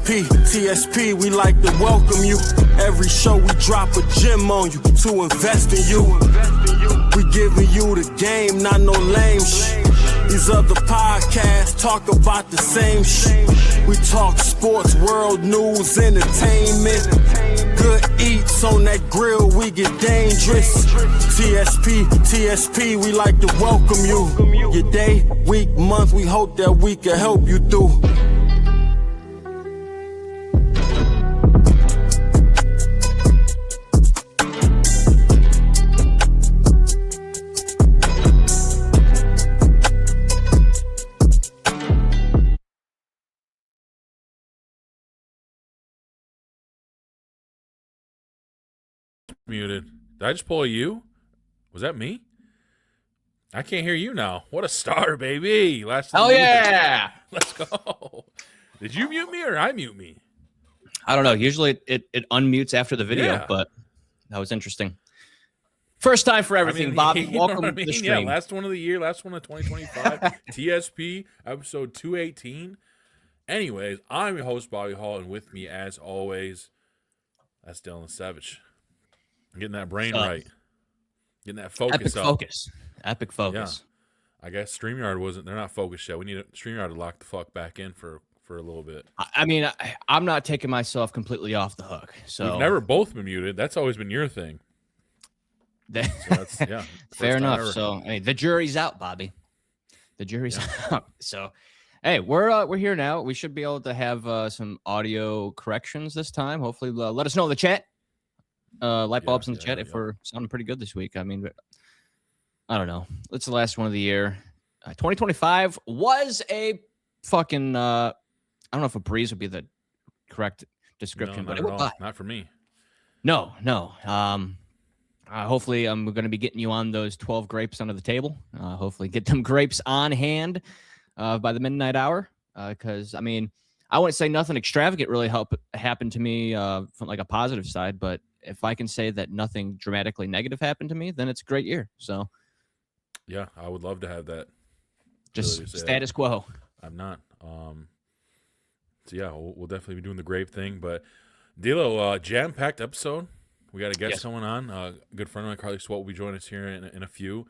TSP, we like to welcome you. Every show we drop a gem on you to invest in you. We giving you the game, not no lame shit. These other podcasts talk about the same shit. We talk sports, world news, entertainment. Good eats on that grill, we get dangerous. TSP, we like to welcome you. Your day, week, month, we hope that we can help you through. Muted. Did I just pull a you? Was that me? I can't hear you now. What a star, baby. Oh, yeah. Let's go. Did you mute me or I mute me? I don't know. Usually it unmutes after the video, but that was interesting. First time for everything, Bobby. Welcome to the stream. Yeah, last one of the year, last one of 2025. TSP, episode 218. Anyways, I'm your host, Bobby Hall, and with me, as always, that's Dylan Savage. Getting that brain right. Getting that focus up. Epic focus. Yeah. I guess StreamYard they're not focused yet. We need StreamYard to lock the fuck back in for a little bit. I mean, I'm not taking myself completely off the hook. So we've never both been muted. That's always been your thing. So that's, fair enough. So hey, the jury's out, Bobby. The jury's out. So hey, we're here now. We should be able to have some audio corrections this time. Hopefully, let us know in the chat. Light bulbs in the chat if we're sounding pretty good this week. I mean, I don't know. It's the last one of the year. 2025 was a fucking I don't know if a breeze would be the correct description, but it went by. Not for me. No. Hopefully I'm going to be getting you on those 12 grapes under the table. Hopefully get them grapes on hand by the midnight hour. Because I mean, I wouldn't say nothing extravagant really happened to me from like a positive side, but if I can say that nothing dramatically negative happened to me, then it's a great year. So, yeah, I would love to have that. Just status quo. I'm not. So yeah, we'll definitely be doing the grape thing. But Dilo, jam-packed episode. We got to get someone on. A good friend of mine, Carly Swope, will be joining us here in a few.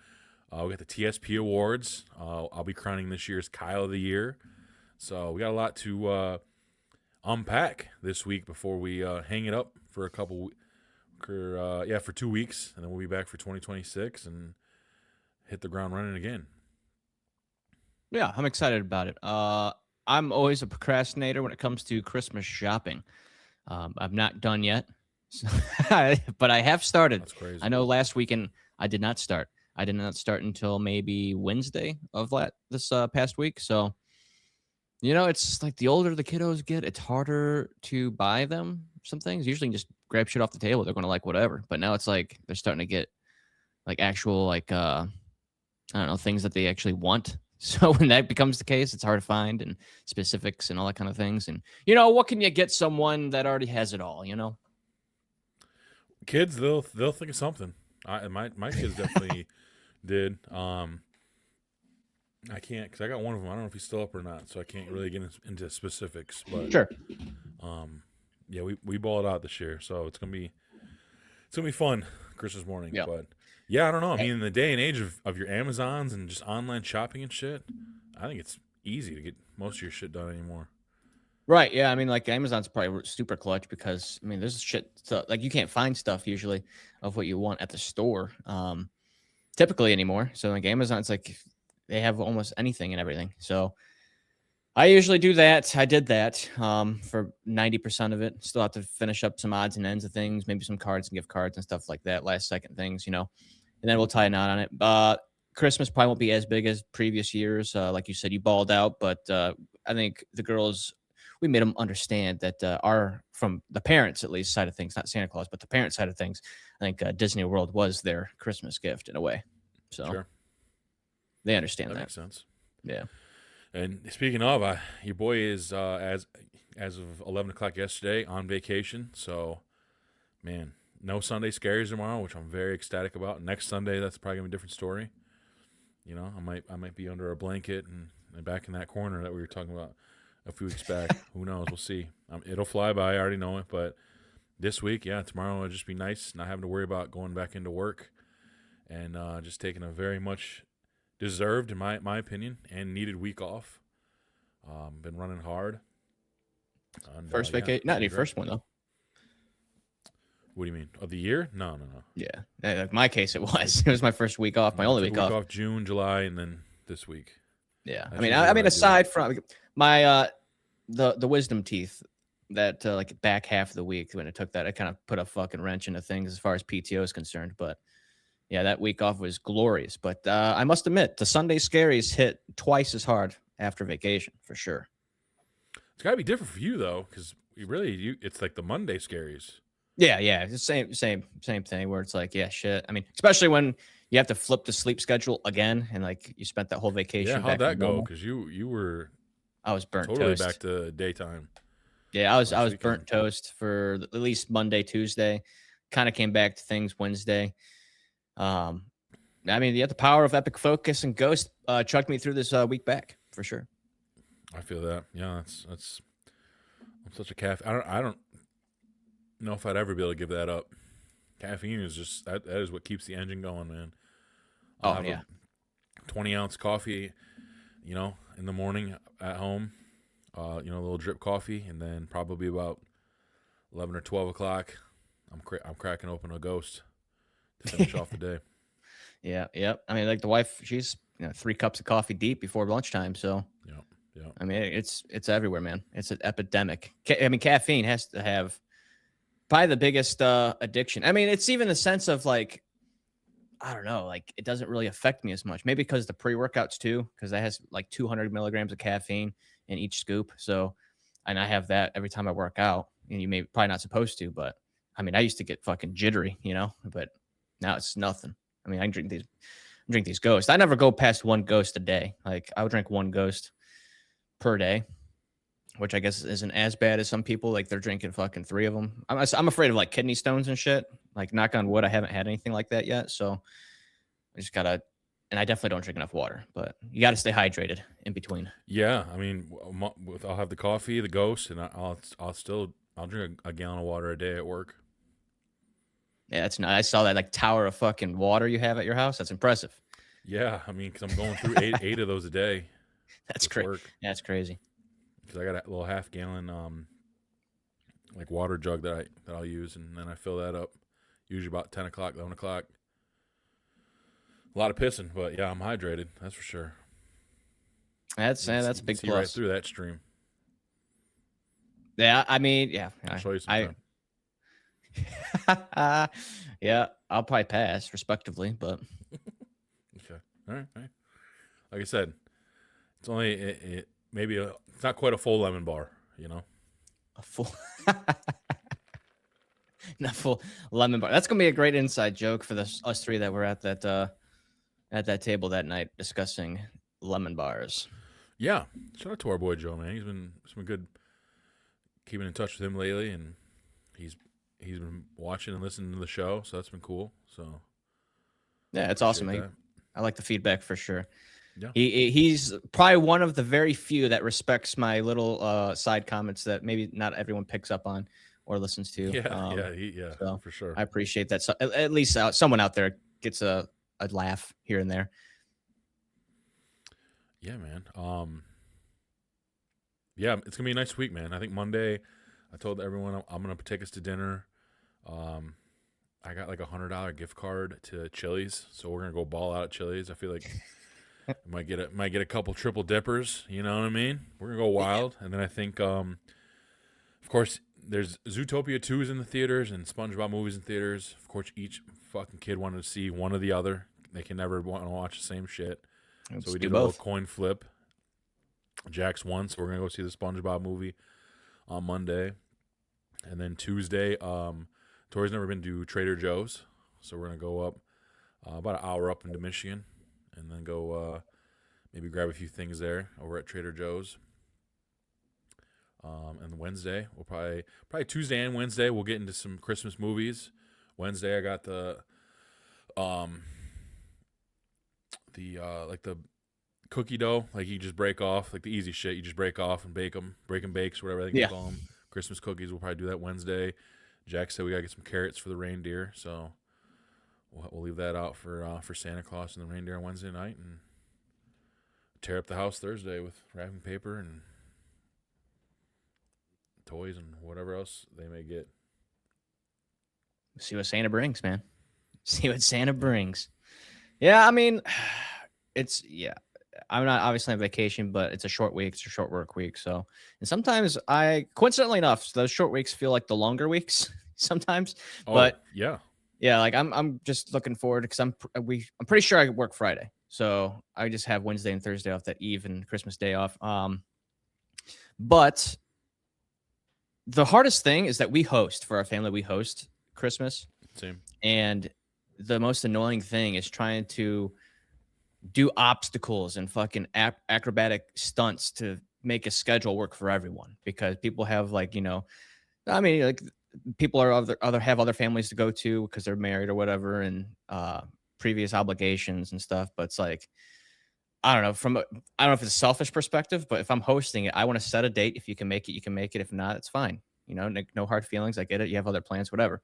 We got the TSP Awards. I'll be crowning this year's Kyle of the Year. So we got a lot to unpack this week before we hang it up for a couple for 2 weeks, and then we'll be back for 2026 and hit the ground running again. Yeah, I'm excited about it. I'm always a procrastinator when it comes to Christmas shopping. I'm not done yet, but I have started. That's crazy. I know last weekend I did not start. I did not start until maybe Wednesday of this past week. So, you know, it's like the older the kiddos get, it's harder to buy them some things. Usually you can just grab shit off the table. They're going to like whatever. But now it's like they're starting to get like actual like I don't know, things that they actually want. So when that becomes the case, it's hard to find and specifics and all that kind of things. And, you know, what can you get someone that already has it all, you know? Kids, they'll think of something. My kids definitely did. I can't, because I got one of them. I don't know if he's still up or not, so I can't really get into specifics. But sure. Yeah, we balled out this year, so it's gonna be fun Christmas morning. Yeah. But yeah, I don't know. I mean, in the day and age of your Amazons and just online shopping and shit, I think it's easy to get most of your shit done anymore. Right. Yeah. I mean, like Amazon's probably super clutch because I mean, there's shit stuff like you can't find stuff usually of what you want at the store, typically anymore. So like Amazon's like they have almost anything and everything. So I usually do that. I did that for 90% of it. Still have to finish up some odds and ends of things, maybe some cards and gift cards and stuff like that. Last second things, you know, and then we'll tie a knot on it. Christmas probably won't be as big as previous years. Like you said, you balled out, but I think the girls, we made them understand that from the parents, at least, side of things, not Santa Claus, but the parent side of things, I think Disney World was their Christmas gift in a way. So sure. They understand that. Makes sense. Yeah. And speaking of, your boy is, as of 11 o'clock yesterday, on vacation. So, man, no Sunday scaries tomorrow, which I'm very ecstatic about. Next Sunday, that's probably going to be a different story. You know, I might be under a blanket and back in that corner that we were talking about a few weeks back. Who knows? We'll see. It'll fly by. I already know it. But this week, yeah, tomorrow will just be nice, not having to worry about going back into work, and just taking a very much deserved, in my opinion, and needed week off. Been running hard. And, First vacation, not any first one though. What do you mean? Of the year? No. Yeah, like my case, it was. It was my first week off, my only week off. June, July, and then this week. Yeah, That's I mean, aside from my the wisdom teeth, that like back half of the week when I took that, I kind of put a fucking wrench into things as far as PTO is concerned. But yeah, that week off was glorious. But I must admit, the Sunday scaries hit twice as hard after vacation for sure. It's got to be different for you though, because it's like the Monday scaries. Yeah, it's the same thing where it's like, yeah, shit. I mean, especially when you have to flip the sleep schedule again, and like you spent that whole vacation. Yeah, how'd that go? Because you were, I was burnt totally toast. Back to daytime. Yeah, I was burnt toast for at least Monday, Tuesday. Kind of came back to things Wednesday. I mean, the power of Epic Focus and Ghost chucked me through this week back for sure. I feel that. Yeah, that's. I'm such a caffeine. I don't know if I'd ever be able to give that up. Caffeine is just that is what keeps the engine going, man. Oh yeah. 20-ounce coffee, in the morning at home. A little drip coffee, and then probably about 11 or 12 o'clock, I'm cracking open a Ghost to finish off the day. Yeah. I mean, like the wife, she's 3 cups of coffee deep before lunchtime. So Yeah. I mean, it's everywhere, man. It's an epidemic. I mean, caffeine has to have probably the biggest addiction. I mean, it's even the sense of like, I don't know, like it doesn't really affect me as much. Maybe because the pre-workouts too, because that has like 200 milligrams of caffeine in each scoop. So, and I have that every time I work out. And you may probably not supposed to, but I mean, I used to get fucking jittery, but now it's nothing. I mean, I drink these Ghosts. I never go past 1 Ghost a day. Like I would drink 1 Ghost per day, which I guess isn't as bad as some people. Like they're drinking fucking 3 of them. I'm afraid of like kidney stones and shit. Like knock on wood, I haven't had anything like that yet. So I just gotta, and I definitely don't drink enough water, but you got to stay hydrated in between. Yeah. I mean, I'll have the coffee, the Ghost, and I'll drink a gallon of water a day at work. Yeah, that's nice. I saw that like tower of fucking water you have at your house. That's impressive. Yeah. I mean, because I'm going through eight of those a day. That's crazy. That's crazy. Because I got a little half-gallon like water jug that I'll use, and then I fill that up usually about 10 o'clock, 11 o'clock. A lot of pissing, but yeah, I'm hydrated. That's for sure. That's a big plus. Right through that stream. Yeah, I mean, yeah. I'll show you sometime. Yeah, I'll probably pass respectively, but okay, all right. Like I said, it's only maybe it's not quite a full lemon bar, A full, not full lemon bar. That's gonna be a great inside joke for us 3 that were at that table that night discussing lemon bars. Yeah, shout out to our boy Joe, man. He's been good, keeping in touch with him lately, and he's been watching and listening to the show, so that's been cool. So yeah, it's awesome. I like the feedback for sure. Yeah, he's probably one of the very few that respects my little side comments that maybe not everyone picks up on or listens to. Yeah, so for sure. I appreciate that. So at least someone out there gets a laugh here and there. Yeah, man. Yeah, it's gonna be a nice week, man. I think Monday, I told everyone I'm gonna take us to dinner. I got like $100 gift card to Chili's, so we're gonna go ball out at Chili's. I feel like might get a couple triple dippers. You know what I mean? We're gonna go wild, and then I think, of course, there's Zootopia 2's in the theaters and SpongeBob movies in theaters. Of course, each fucking kid wanted to see one or the other. They can never want to watch the same shit. So we did a little coin flip. Jack's won, so we're gonna go see the SpongeBob movie on Monday, and then Tuesday, Tori's never been to Trader Joe's, so we're gonna go up about an hour up into Michigan, and then go maybe grab a few things there over at Trader Joe's. And Wednesday, we'll probably Tuesday and Wednesday we'll get into some Christmas movies. Wednesday I got the cookie dough, like you just break off, like the easy shit. You just break off and bake them, break and bakes, whatever I think Yeah. they call them. Christmas cookies. We'll probably do that Wednesday. Jack said we gotta get some carrots for the reindeer, so we'll leave that out for Santa Claus and the reindeer on Wednesday night, and tear up the house Thursday with wrapping paper and toys and whatever else they may get. See what Santa brings, man. See what Santa brings. Yeah, I mean, I'm not obviously on vacation, but it's a short week. It's a short work week. So, and sometimes coincidentally enough, those short weeks feel like the longer weeks sometimes. Oh, but yeah. Yeah, like I'm just looking forward because I'm pretty sure I work Friday, so I just have Wednesday and Thursday off, that Eve and Christmas Day off. But the hardest thing is that we host for our family. We host Christmas, Same. and the most annoying thing is trying to do obstacles and fucking acrobatic stunts to make a schedule work for everyone, because people have like, I mean, like people are have other families to go to because they're married or whatever, and previous obligations and stuff. But it's like, I don't know, I don't know if it's a selfish perspective, but if I'm hosting it, I want to set a date. If you can make it, you can make it. If not, it's fine. No hard feelings. I get it. You have other plans, whatever.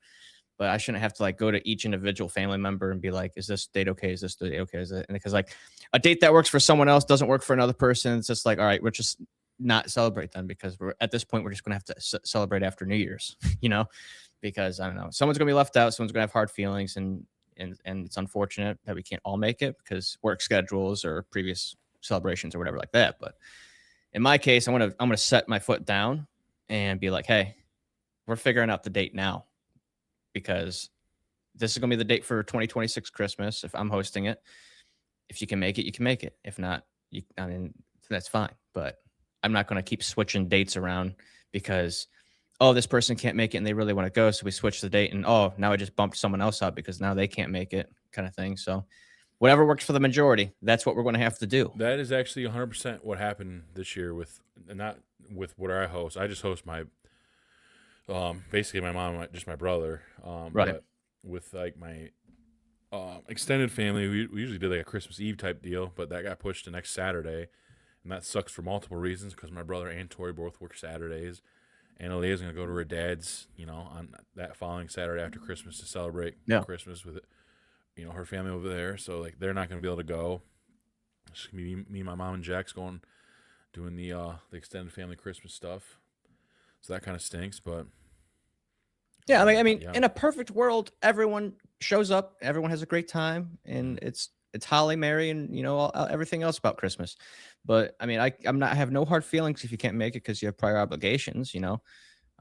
But I shouldn't have to like go to each individual family member and be like, is this date okay? Is this date okay? Is it? And because like a date that works for someone else doesn't work for another person. It's just like, all right, we're just not celebrate then, because we're at this point, we're just going to have to celebrate after New Year's, because I don't know, someone's going to be left out. Someone's going to have hard feelings, and it's unfortunate that we can't all make it because work schedules or previous celebrations or whatever like that. But in my case, I'm going to set my foot down and be like, hey, we're figuring out the date now, because this is going to be the date for 2026 Christmas. If I'm hosting it, if you can make it, you can make it. If not, that's fine. But I'm not going to keep switching dates around because, this person can't make it and they really want to go, so we switch the date, and now I just bumped someone else up because now they can't make it, kind of thing. So whatever works for the majority, that's what we're going to have to do. That is actually 100% what happened this year not with what I host. I just host my basically my mom and just my brother. Right. But with like my extended family, we usually did like a Christmas Eve type deal, but that got pushed to next Saturday, and that sucks for multiple reasons, because my brother and Tori both work Saturdays, and Alea's going to go to her dad's, on that following Saturday after Christmas to celebrate Christmas with, her family over there. So like they're not going to be able to go. It's just going to be me, my mom, and Jack's doing the extended family Christmas stuff. So that kind of stinks, but yeah, I mean, in a perfect world, everyone shows up, everyone has a great time, and it's holly merry, and everything else about Christmas. But I mean, I have no hard feelings if you can't make it because you have prior obligations.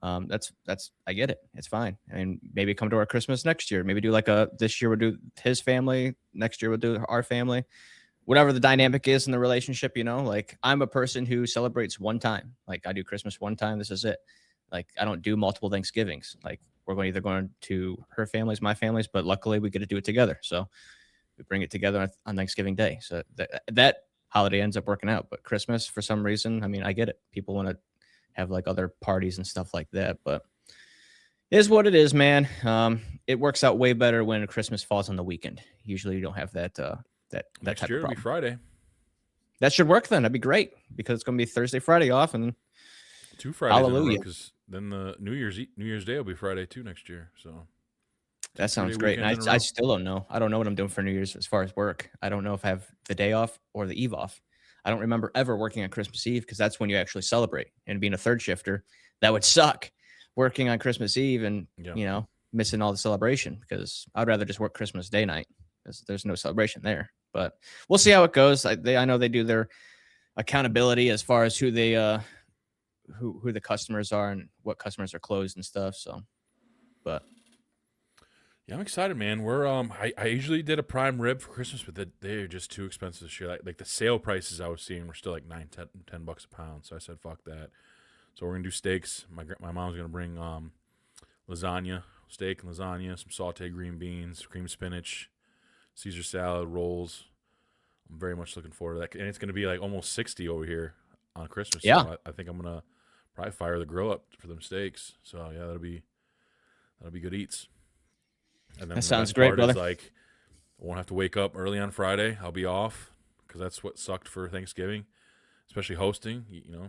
That's I get it. It's fine. I mean, maybe come to our Christmas next year. Maybe do like this year we'll do his family, next year we'll do our family. Whatever the dynamic is in the relationship, like I'm a person who celebrates one time. Like I do Christmas one time. This is it. Like I don't do multiple Thanksgivings. Like we're either going to her family's, my family's, but luckily we get to do it together. So we bring it together on Thanksgiving Day. So that holiday ends up working out. But Christmas, for some reason, I mean, I get it. People want to have like other parties and stuff like that, but it is what it is, man. It works out way better when Christmas falls on the weekend. Usually you don't have that next type year of it'll be Friday. That should work then. That'd be great, because it's going to be Thursday, Friday off, and 2 Fridays. Hallelujah. Because then the New Year's Day will be Friday too next year. So that sounds great. And I still don't know. I don't know what I'm doing for New Year's as far as work. I don't know if I have the day off or the eve off. I don't remember ever working on Christmas Eve, because that's when you actually celebrate. And being a third shifter, that would suck, working on Christmas Eve and, missing all the celebration, because I'd rather just work Christmas Day night, because there's no celebration there. But we'll see how it goes. I know they do their accountability as far as who they who the customers are and what customers are closed and stuff. So, but yeah, I'm excited, man. We're I usually did a prime rib for Christmas, but they're just too expensive this year. Like the sale prices I was seeing were still like $10 a pound. So I said, fuck that. So we're gonna do steaks. My mom's gonna bring lasagna, steak and lasagna, some sauteed green beans, cream spinach, Caesar salad, rolls. I'm very much looking forward to that, and it's gonna be like almost 60 over here on Christmas. Yeah, so I think I'm gonna probably fire the grill up for them steaks. So yeah, that'll be good eats. And then that sounds great, brother. Like, I won't have to wake up early on Friday. I'll be off, because that's what sucked for Thanksgiving, especially hosting. You know,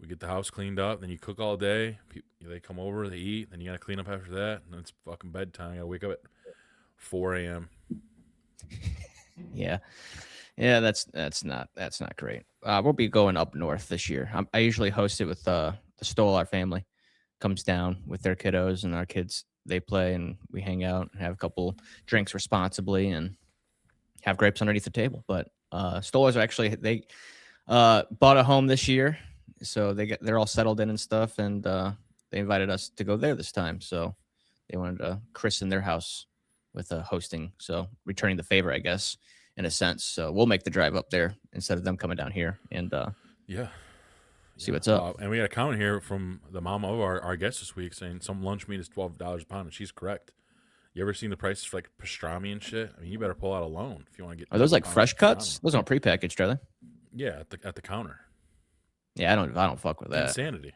we get the house cleaned up, then you cook all day. They come over, they eat, then you got to clean up after that, and then it's fucking bedtime. I got to wake up at 4 a.m. Yeah. Yeah, that's not great. We'll be going up north this year. I usually host it with the Stolar family. Comes down with their kiddos and our kids. They play and we hang out and have a couple drinks responsibly and have grapes underneath the table. But Stolars are actually they bought a home this year, so they're all settled in and stuff, and they invited us to go there this time. So they wanted to christen their house with hosting, so returning the favor, I guess, in a sense. So we'll make the drive up there instead of them coming down here and see what's up. And we got a comment here from the mom of our guest this week saying some lunch meat is $12 a pound, and she's correct. You ever seen the prices for like pastrami and shit? I mean, you better pull out a loan if you want to get. Are those like fresh cuts? Those aren't prepackaged, are they? Yeah, at the counter. Yeah, I don't fuck with that. Insanity.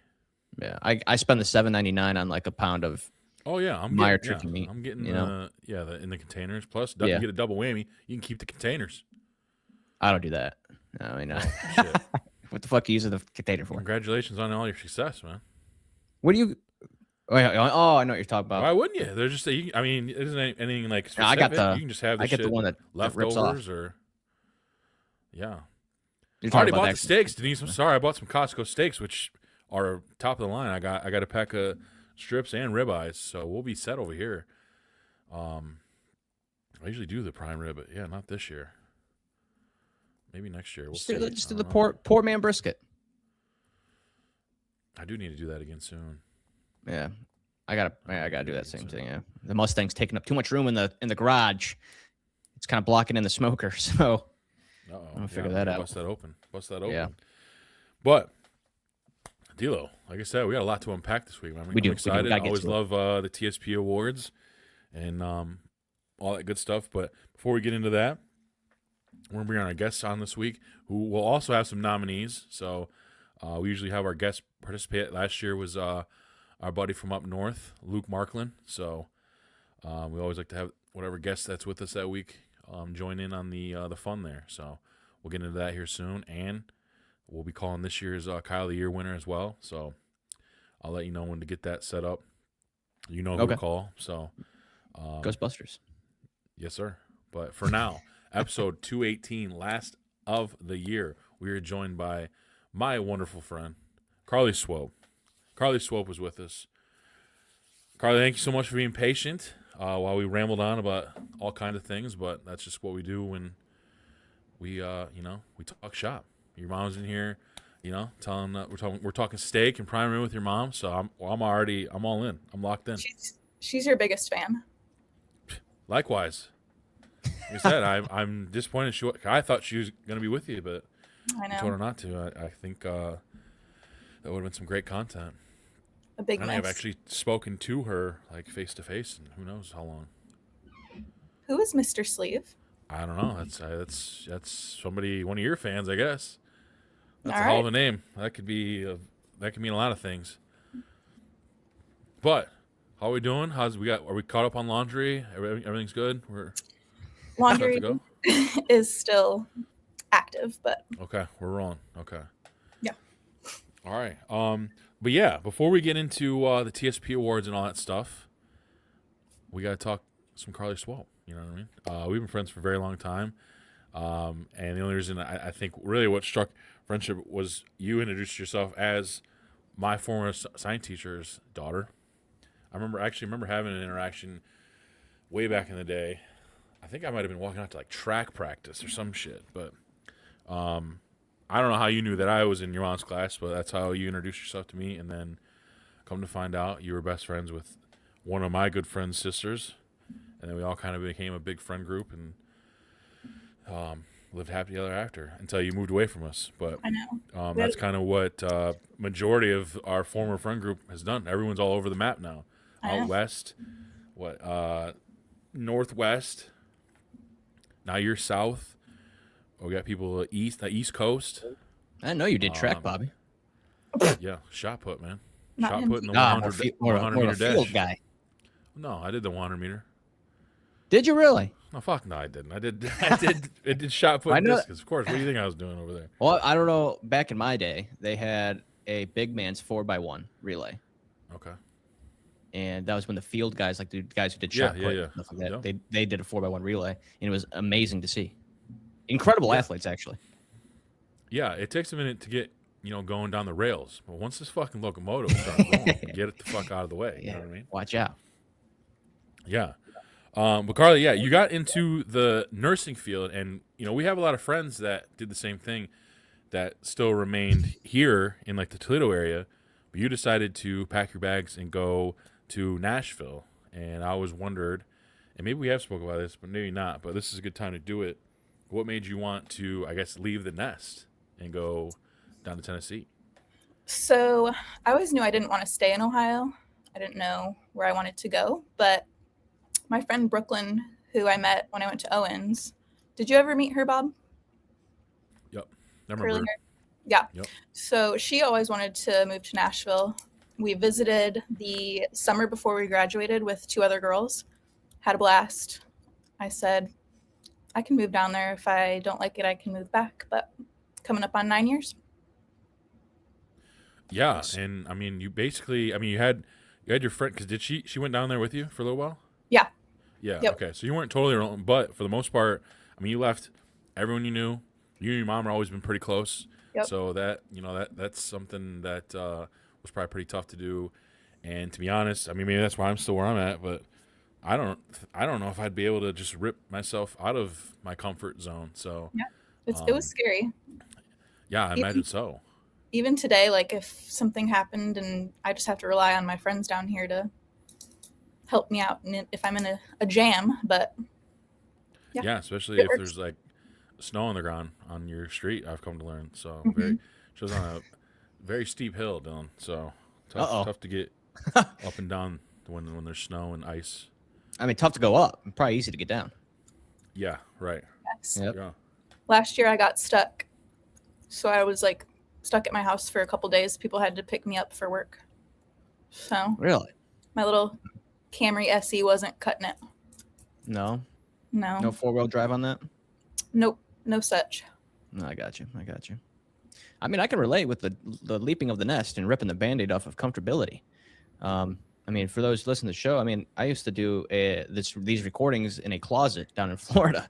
Yeah, I spend the $7.99 on like a pound of. Oh yeah, I'm Meyer getting, chicken meat. I'm getting you know? in the containers. Plus, you get a double whammy. You can keep the containers. I don't do that. No, I mean, Shit. what the fuck are you using the container for? Congratulations on all your success, man. What do you? Oh, I know what you're talking about. Why wouldn't you? They're just. I mean, it isn't anything like specific. No, I got the. You can just have the I get shit the one that rips off. leftovers or. Yeah. You're I already talking about bought the steaks, Denise. I'm sorry. I bought some Costco steaks, which are top of the line. I got a pack of strips and ribeyes, so we'll be set over here. I usually do the prime rib, but yeah, not this year. Maybe next year. We'll see. Just do the poor man brisket. I do need to do that again soon. Yeah, I gotta do that same thing. Yeah, the Mustang's taking up too much room in the garage. It's kind of blocking in the smoker, so I'm gonna figure that out. Bust that open. Yeah. But D'Lo, like I said, we got a lot to unpack this week. I'm excited. I always love the TSP Awards and all that good stuff. But before we get into that, we're going to bring on our guests on this week who will also have some nominees. So we usually have our guests participate. Last year was our buddy from up north, Luke Markland. So we always like to have whatever guest that's with us that week join in on the fun there. So we'll get into that here soon. And we'll be calling this year's Kyle of the Year winner as well. So I'll let you know when to get that set up. You know who to call. So Ghostbusters. Yes, sir. But for now, episode 218, last of the year, we are joined by my wonderful friend, Carly Swope. Carly Swope was with us. Carly, thank you so much for being patient while we rambled on about all kinds of things, but that's just what we do when we talk shop. Your mom's in here, telling we're talking steak and prime rib with your mom. So I'm all in. I'm locked in. She's your biggest fan. Likewise. Like I said, I'm disappointed. I thought she was going to be with you, but I know. I told her not to. I think that would have been some great content. A big miss. I've actually spoken to her like face to face, and who knows how long. Who is Mr. Sleeve? I don't know. That's somebody, one of your fans, I guess. That's All a hell right. of a name. That could mean a lot of things. But how are we doing? Are we caught up on laundry? Everything's good. Laundry Go? is still active, but Okay, we're rolling. Okay. Yeah. All right. But yeah, before we get into the TSP Awards and all that stuff, we got to talk some Carly Swope. You know what I mean? We've been friends for a very long time. And the only reason I think really what struck friendship was you introduced yourself as my former science teacher's daughter. I remember having an interaction way back in the day. I think I might have been walking out to like track practice or some shit, but I don't know how you knew that I was in your mom's class, but that's how you introduced yourself to me. And then come to find out you were best friends with one of my good friend's sisters. And then we all kind of became a big friend group and lived happily ever after until you moved away from us. But I know. that's kind of what majority of our former friend group has done. Everyone's all over the map now. Out west, northwest. Now you're south. We got people the East Coast. I didn't know you did track, Bobby. Yeah, shot put, man. Not Shot him. put in the More 100 a meter field dash. guy. No, I did the 100 meter. Did you really? Oh fuck no, I didn't. I did. It did shot put I and know- discus. Of course. What do you think I was doing over there? Well, I don't know. Back in my day, they had a big man's 4x1 relay, Okay. and that was when the field guys, like the guys who did Yeah, shot yeah, put, yeah. and stuff like that, Yeah. they did a 4x1 relay, and it was amazing to see. Incredible athletes, actually. Yeah, it takes a minute to get going down the rails, but once this fucking locomotive starts going, get it the fuck out of the way. You know what I mean? Watch out. Yeah. But Carly, yeah, you got into the nursing field, and we have a lot of friends that did the same thing, that still remained here in like the Toledo area, but you decided to pack your bags and go to Nashville. And I always wondered, and maybe we have spoken about this, but maybe not. But this is a good time to do it. What made you want to, I guess, leave the nest and go down to Tennessee? So I always knew I didn't want to stay in Ohio. I didn't know where I wanted to go, but my friend Brooklyn, who I met when I went to Owens, did you ever meet her, Bob? Yep. I Curly remember. hair? Yeah. Yep. So she always wanted to move to Nashville. We visited the summer before we graduated with 2 other girls. Had a blast. I said, I can move down there. If I don't like it, I can move back. But coming up on 9 years. Yeah, and I mean, you basically, you had your friend, because did she went down there with you for a little while? Yeah. Yeah. Yep. Okay, so you weren't totally alone, but for the most part, you left everyone you knew. You and your mom are always been pretty close. Yep. So that that's something that was probably pretty tough to do. And to be honest, maybe that's why I'm still where I'm at, but I don't know if I'd be able to just rip myself out of my comfort zone. So Yeah. It was scary. yeah, I imagine so. Even today, like if something happened and I just have to rely on my friends down here to help me out, and if I'm in a jam, but Yeah, especially It if works. there's like snow on the ground on your street. I've come to learn. So Mhm. she was on a very steep hill, Dylan. So Uh-oh. tough to get up and down when there's snow and ice. Tough to go up. Probably easy to get down. Yeah, right. yes. Yep. Yeah. Last year I got stuck. So I was like stuck at my house for a couple days. People had to pick me up for work. So Really? my little Camry SE wasn't cutting it. No. No. No 4-wheel drive on that. Nope. No such. No, I got you. I can relate with the leaping of the nest and ripping the Band-Aid off of comfortability. For those listening to the show, I used to do these recordings in a closet down in Florida,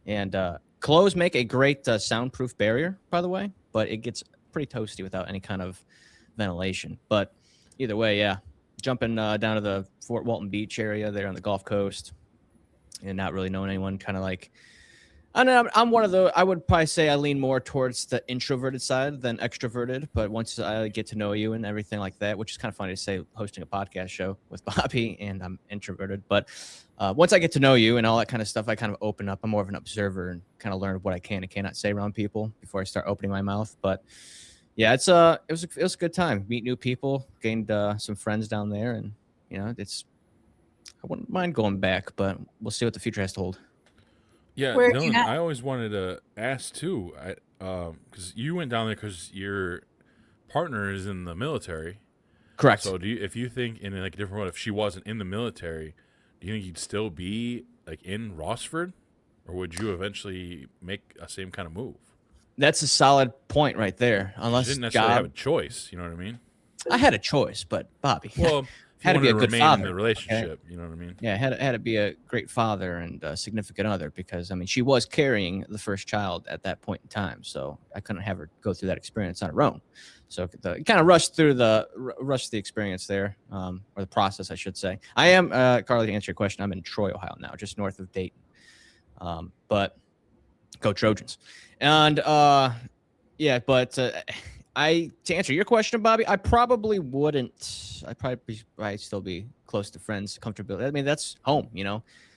and clothes make a great soundproof barrier, by the way, but it gets pretty toasty without any kind of ventilation. But either way, yeah, jumping down to the Fort Walton Beach area there on the Gulf Coast, and not really knowing anyone, kind of like. I know I'm one of the. I would probably say I lean more towards the introverted side than extroverted. But once I get to know you and everything like that, which is kind of funny to say, hosting a podcast show with Bobby, and I'm introverted. But once I get to know you and all that kind of stuff, I kind of open up. I'm more of an observer and kind of learn what I can and cannot say around people before I start opening my mouth. But yeah, it was a good time. Meet new people, gained some friends down there, and I wouldn't mind going back, but we'll see what the future has to hold. Yeah, Where are you Dylan, at? I always wanted to ask too, because you went down there because your partner is in the military. Correct. So if you think in like a different way, if she wasn't in the military, do you think you'd still be like in Rossford, or would you eventually make a same kind of move? That's a solid point right there. You Unless didn't necessarily have a God, choice. You know what I mean? I had a choice, but Bobby. Well, if you Had to be wanted a good remain in father, the relationship, you know what I mean? Yeah, had to be a great father and a significant other, because she was carrying the first child at that point in time, so I couldn't have her go through that experience on her own. So it kind of rushed the experience there, or the process, I should say. I am Carly, to answer your question, I'm in Troy, Ohio now, just north of Dayton. But go Trojans, and yeah, but. To answer your question, Bobby, I probably wouldn't. I'd probably still be close to friends, comfortability. That's home,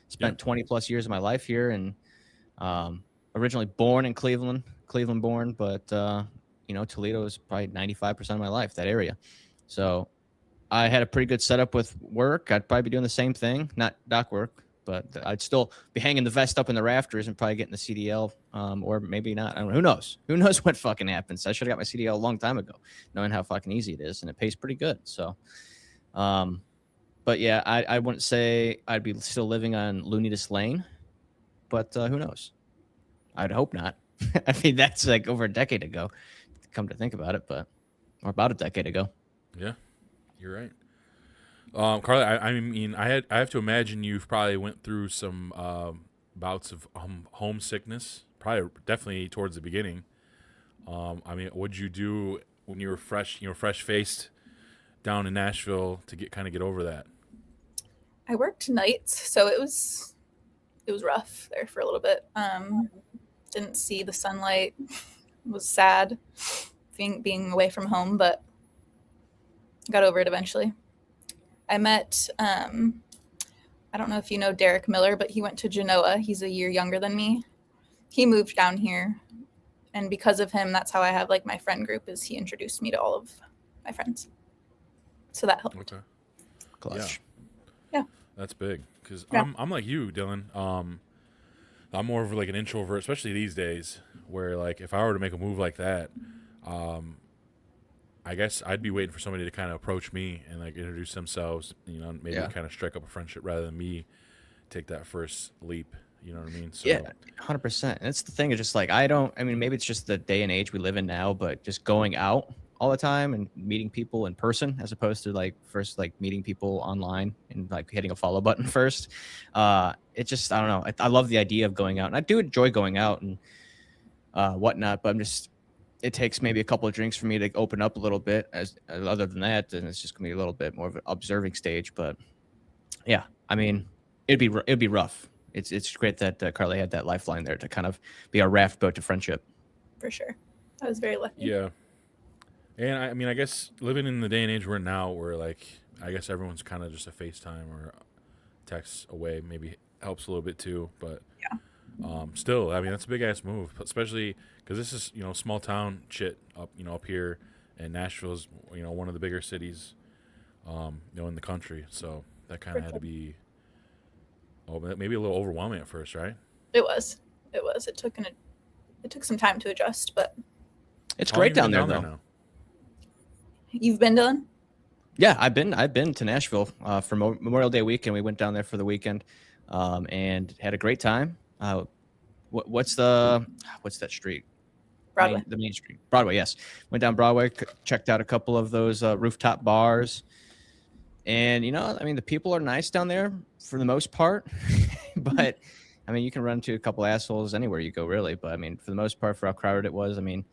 Spent 20 plus years of my life here, and originally born in Cleveland born, but Toledo is probably 95% of my life, that area. So I had a pretty good setup with work. I'd probably be doing the same thing, not dock work, but I'd still be hanging the vest up in the rafters and probably getting the CDL, or maybe not. I don't know. Who knows? Who knows what fucking happens? I should have got my CDL a long time ago, knowing how fucking easy it is, and it pays pretty good. So, but yeah, I wouldn't say I'd be still living on Loonidas Lane, but who knows? I'd hope not. I mean, that's like over a decade ago, come to think about it, or about a decade ago. Yeah, you're right. Carly, I mean, I have to imagine you've probably went through some bouts of homesickness, probably definitely towards the beginning. I mean, what'd you do when you were fresh faced down in Nashville to get over that? I worked nights, so it was rough there for a little bit. Didn't see the sunlight. Was sad being away from home, but got over it eventually. I met I don't know if you know Derek Miller, but he went to Genoa. He's a year younger than me. He moved down here, and because of him, that's how I have like my friend group. Is he introduced me to all of my friends, so that helped. Okay. Clutch. Yeah. That's big because Yeah. I'm like you, Dylan. I'm more of like an introvert, especially these days, where like if I were to make a move like that, I guess I'd be waiting for somebody to kind of approach me and like introduce themselves, maybe kind of strike up a friendship rather than me take that first leap. You know what I mean? So, Yeah, 100%. And it's the thing. It's just like maybe it's just the day and age we live in now, but just going out all the time and meeting people in person as opposed to like first like meeting people online and like hitting a follow button first. It just, I don't know. I love the idea of going out, and I do enjoy going out and whatnot, but it takes maybe a couple of drinks for me to open up a little bit. Other than that, then it's just gonna be a little bit more of an observing stage. But yeah, I mean, it'd be rough. It's great that Carly had that lifeline there to kind of be a raft boat to friendship. For sure, I was very lucky. yeah. And I mean, I guess living in the day and age we're in now, where like I guess everyone's kind of just a FaceTime or text away, maybe helps a little bit too. But still, I mean, that's a big ass move, especially because this is small town shit up here, and Nashville's one of the bigger cities, in the country. So that kind of had to be maybe a little overwhelming at first, right? It was. It took some time to adjust, but It's great down there though. Now? You've been, Dylan? Yeah, I've been to Nashville for Memorial Day weekend. We went down there for the weekend and had a great time. What's that street? Broadway. The main street. Broadway, yes. Went down Broadway, checked out a couple of those rooftop bars. And, I mean, the people are nice down there for the most part. But, I mean, you can run into a couple assholes anywhere you go, really. But, I mean, for the most part, for how crowded it was, I mean,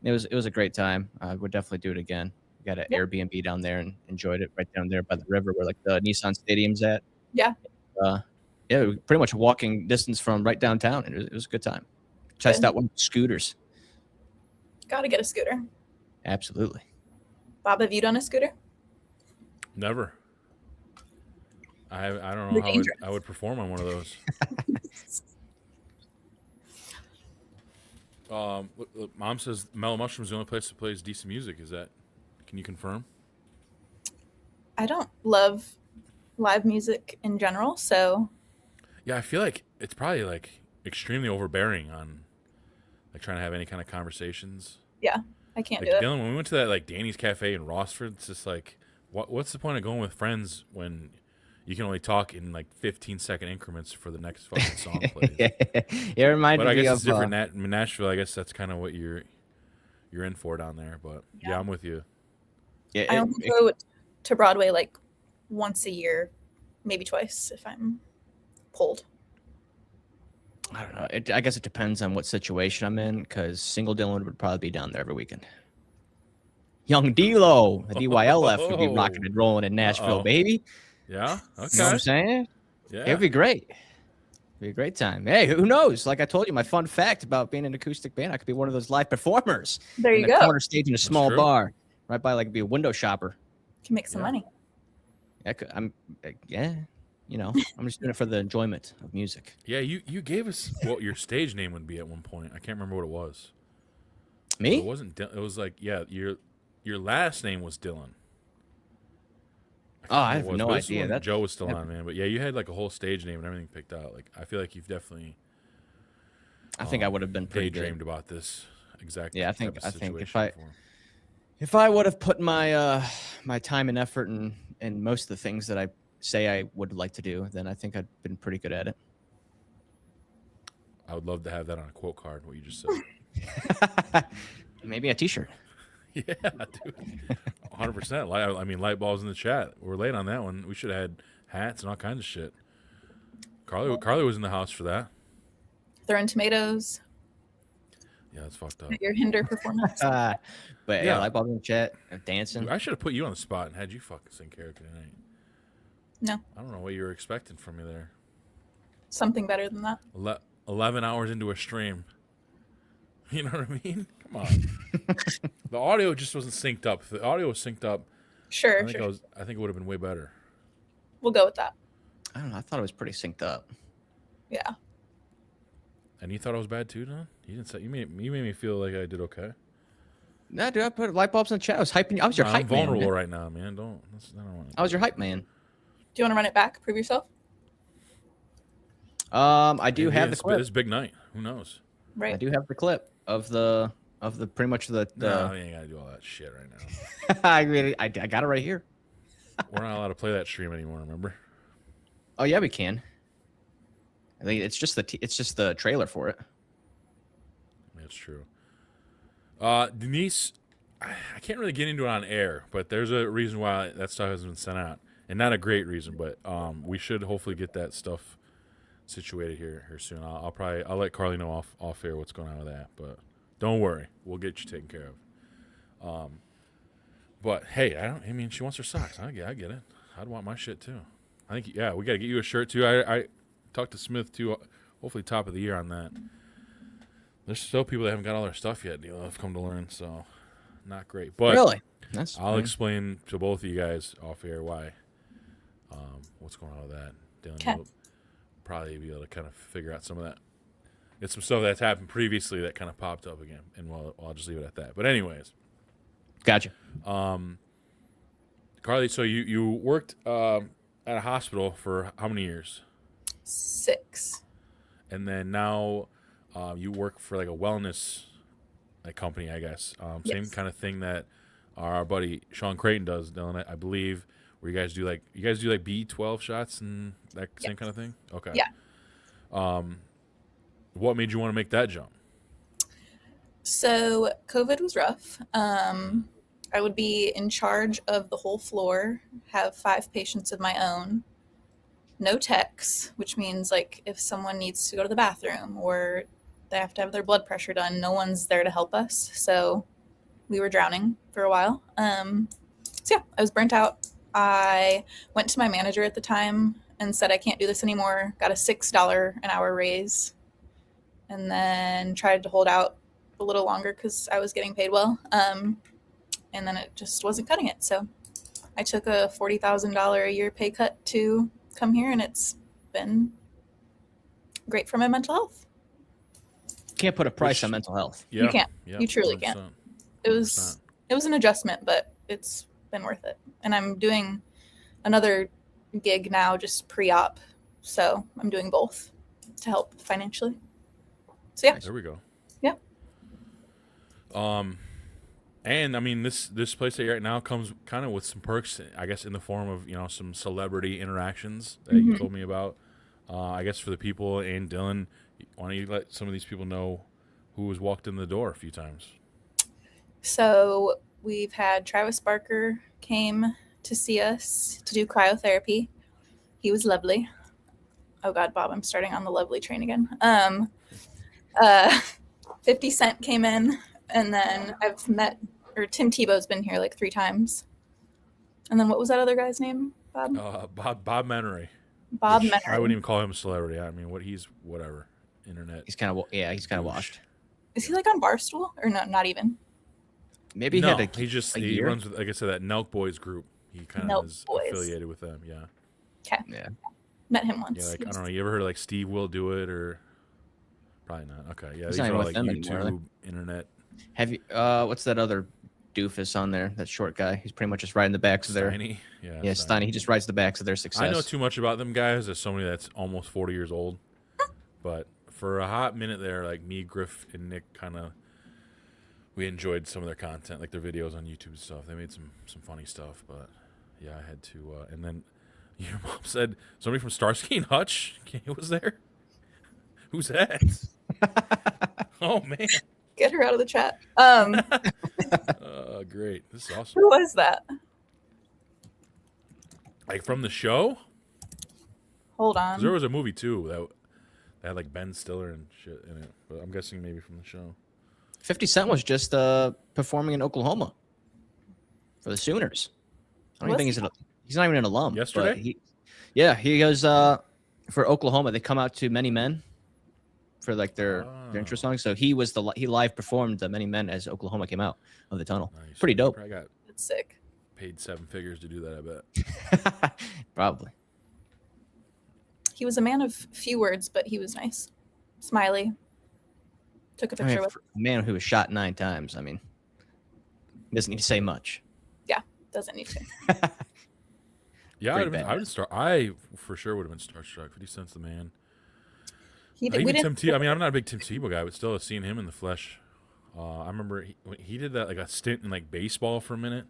it was a great time. I would definitely do it again. We got an Airbnb down there and enjoyed it right down there by the river where, like, the Nissan Stadium's at. Yeah. Yeah, pretty much walking distance from right downtown. It was a good time. Test out one of the scooters. Gotta get a scooter. Absolutely. Bob, have you done a scooter? Never. I don't know how I would perform on one of those. Mom says Mellow Mushroom's the only place that plays decent music. Can you confirm? I don't love live music in general, so Yeah, I feel like it's probably like extremely overbearing on like trying to have any kind of conversations. yeah, I can't Like do it. Dylan, when we went to that like Danny's Cafe in Rossford, it's just like what's the point of going with friends when you can only talk in like 15-second increments for the next fucking song plays? It reminded But I me guess of it's different in Nashville. I guess that's kind of what you're in for down there. But yeah, I'm with you. Yeah, I only go to Broadway like once a year, maybe twice if I'm pulled. I don't know. I guess it depends on what situation I'm in, because single Dylan would probably be down there every weekend. Young D-Lo, the DYLF would be rocking and rolling in Nashville, baby. Yeah. Okay. You know what I'm saying? Yeah. It'd be great. It'd be a great time. Hey, who knows? Like I told you, my fun fact about being an acoustic band, I could be one of those live performers. There you in the go. corner stage in a small true. bar, right by like be a window shopper. Can make some money. I'm just doing it for the enjoyment of music. Yeah, you gave us what your stage name would be at one point. I can't remember what it was. Me? It wasn't. It was like your last name was Dylan. Oh, I have It was, no but this idea. one, That Joe was still on, man. But yeah, you had like a whole stage name and everything picked out. Like I feel like you've definitely. I think I would have been pretty good. daydreamed about this exact. Yeah, I think situation if I would have put my my time and effort and most of the things that I say I would like to do, then I think I'd been pretty good at it. I would love to have that on a quote card. What you just said. Maybe a T-shirt. Yeah, dude. 100%. I mean, light bulbs in the chat. We're late on that one. We should have had hats and all kinds of shit. Carly was in the house for that. Throwing tomatoes Yeah, that's fucked up. at your hinder performance. But yeah, Yeah. light bulb in the chat, dancing. I should have put you on the spot and had you fucking sing character tonight. No, I don't know what you were expecting from me there. something better than that. 11 hours into a stream. You know what I mean? Come on. The audio just wasn't synced up. If the audio was synced up, Sure, I think sure. I think it would have been way better. We'll go with that. I don't know. I thought it was pretty synced up. Yeah. And you thought I was bad too, Don? You didn't say you made me feel like I did okay. No, dude, I put light bulbs in the chat. I was hyping you. I was your I'm hype man. vulnerable Man. right now, man. I don't want I was your hype man. Do you want to run it back? Prove yourself? I do have the clip. This big night. Who knows? Right. I do have the clip of the pretty much the. No, you ain't gotta do all that shit right now. I got it right here. We're not allowed to play that stream anymore. Remember? Oh yeah, we can. I think it's just the trailer for it. That's true. Denise, I can't really get into it on air, but there's a reason why that stuff hasn't been sent out, and not a great reason, but we should hopefully get that stuff situated here soon. I'll let Carly know off air what's going on with that, but don't worry, we'll get you taken care of. But hey, I mean, she wants her socks. I get it. I'd want my shit too. I think we got to get you a shirt too. I talked to Smith too. Hopefully, top of the year on that. There's still people that haven't got all their stuff yet. I've come to learn, so not great. But Really, I'll explain to both of you guys off air why. What's going on with that? Dylan will probably be able to kind of figure out some of that. It's some stuff that's happened previously that kind of popped up again, and I'll just leave it at that. But anyways, gotcha. Carly, so you worked at a hospital for how many years? 6. And then now you work for like a wellness company, I guess. Same Yes. kind of thing that our buddy Sean Creighton does, Dylan, I believe, where you guys do like B12 shots and that same kind of thing? Okay. Yeah. What made you want to make that jump? So COVID was rough. I would be in charge of the whole floor, have 5 patients of my own, no techs, which means like if someone needs to go to the bathroom or they have to have their blood pressure done, no one's there to help us. So we were drowning for a while. So yeah, I was burnt out. I went to my manager at the time and said, I can't do this anymore. Got a $6 an hour raise, and then tried to hold out a little longer because I was getting paid well. And then it just wasn't cutting it. So I took a $40,000 a year pay cut to come here, and it's been great for my mental health. Can't put a price on mental health. Yeah, You can't. Yeah, You truly 100%. can't. It was an adjustment, but it's been worth it. And I'm doing another gig now, just pre-op. So I'm doing both to help financially. So yeah. There we go. Yeah. And I mean, this place that you're at now comes kind of with some perks, I guess, in the form of some celebrity interactions that you told me about. I guess for the people and Dylan, why don't you let some of these people know who has walked in the door a few times? So we've had Travis Barker came to see us to do cryotherapy. He was lovely. Oh God, Bob, I'm starting on the lovely train again. 50 Cent came in, and then I've met, or Tim Tebow's been here like 3 times. And then what was that other guy's name, Bob? Bob Menery. Bob Which Menery. I wouldn't even call him a celebrity. I mean, he's whatever. Internet. He's kind of washed. Is he like on Barstool? Or no, not even. Maybe he No, had he runs with, like I said, that Nelk Boys group. He kind of Nelk is Boys. affiliated with them. Yeah. Okay. Yeah. Met him once. Yeah, like I don't know. You ever heard of like Steve Will Do It or? Probably not. Okay, yeah, He's these not are even all with like them YouTube, anymore, internet. Have you? What's that other doofus on there? That short guy. He's pretty much just riding the backs of their. Steiny? Yeah, Yeah, Steiny. He just rides the backs of their success. I know too much about them guys as somebody that's almost 40 years old. But for a hot minute there, like me, Griff, and Nick we enjoyed some of their content, like their videos on YouTube and stuff. They made some funny stuff, but yeah, I had to. And then your mom said somebody from Starsky and Hutch was there. Who's that? Oh man. Get her out of the chat. Great. This is awesome. Who was that? Like from the show? Hold 'Cause there on. was a movie too that had like Ben Stiller and shit in it, but I'm guessing maybe from the show. 50 Cent was just performing in Oklahoma for the Sooners. I don't even Was think he's not even an alum. Yesterday? But he goes for Oklahoma. They come out to Many Men for like their intro song. So he live performed the Many Men as Oklahoma came out of the tunnel. Nice. Pretty dope. Probably got That's sick. paid 7 figures to do that, I bet. Probably. He was a man of few words, but he was nice. Smiley. Took a I mean, picture with. for a man who was shot 9 times, I mean, he doesn't need to say much. Doesn't need to. Yeah, Pretty badass. I for sure would have been starstruck. 50 Cent's the man. He I did, think we Tim didn't. Tebow. I mean, I'm not a big Tim Tebow guy, but still, seeing him in the flesh. I remember he did that like a stint in like baseball for a minute.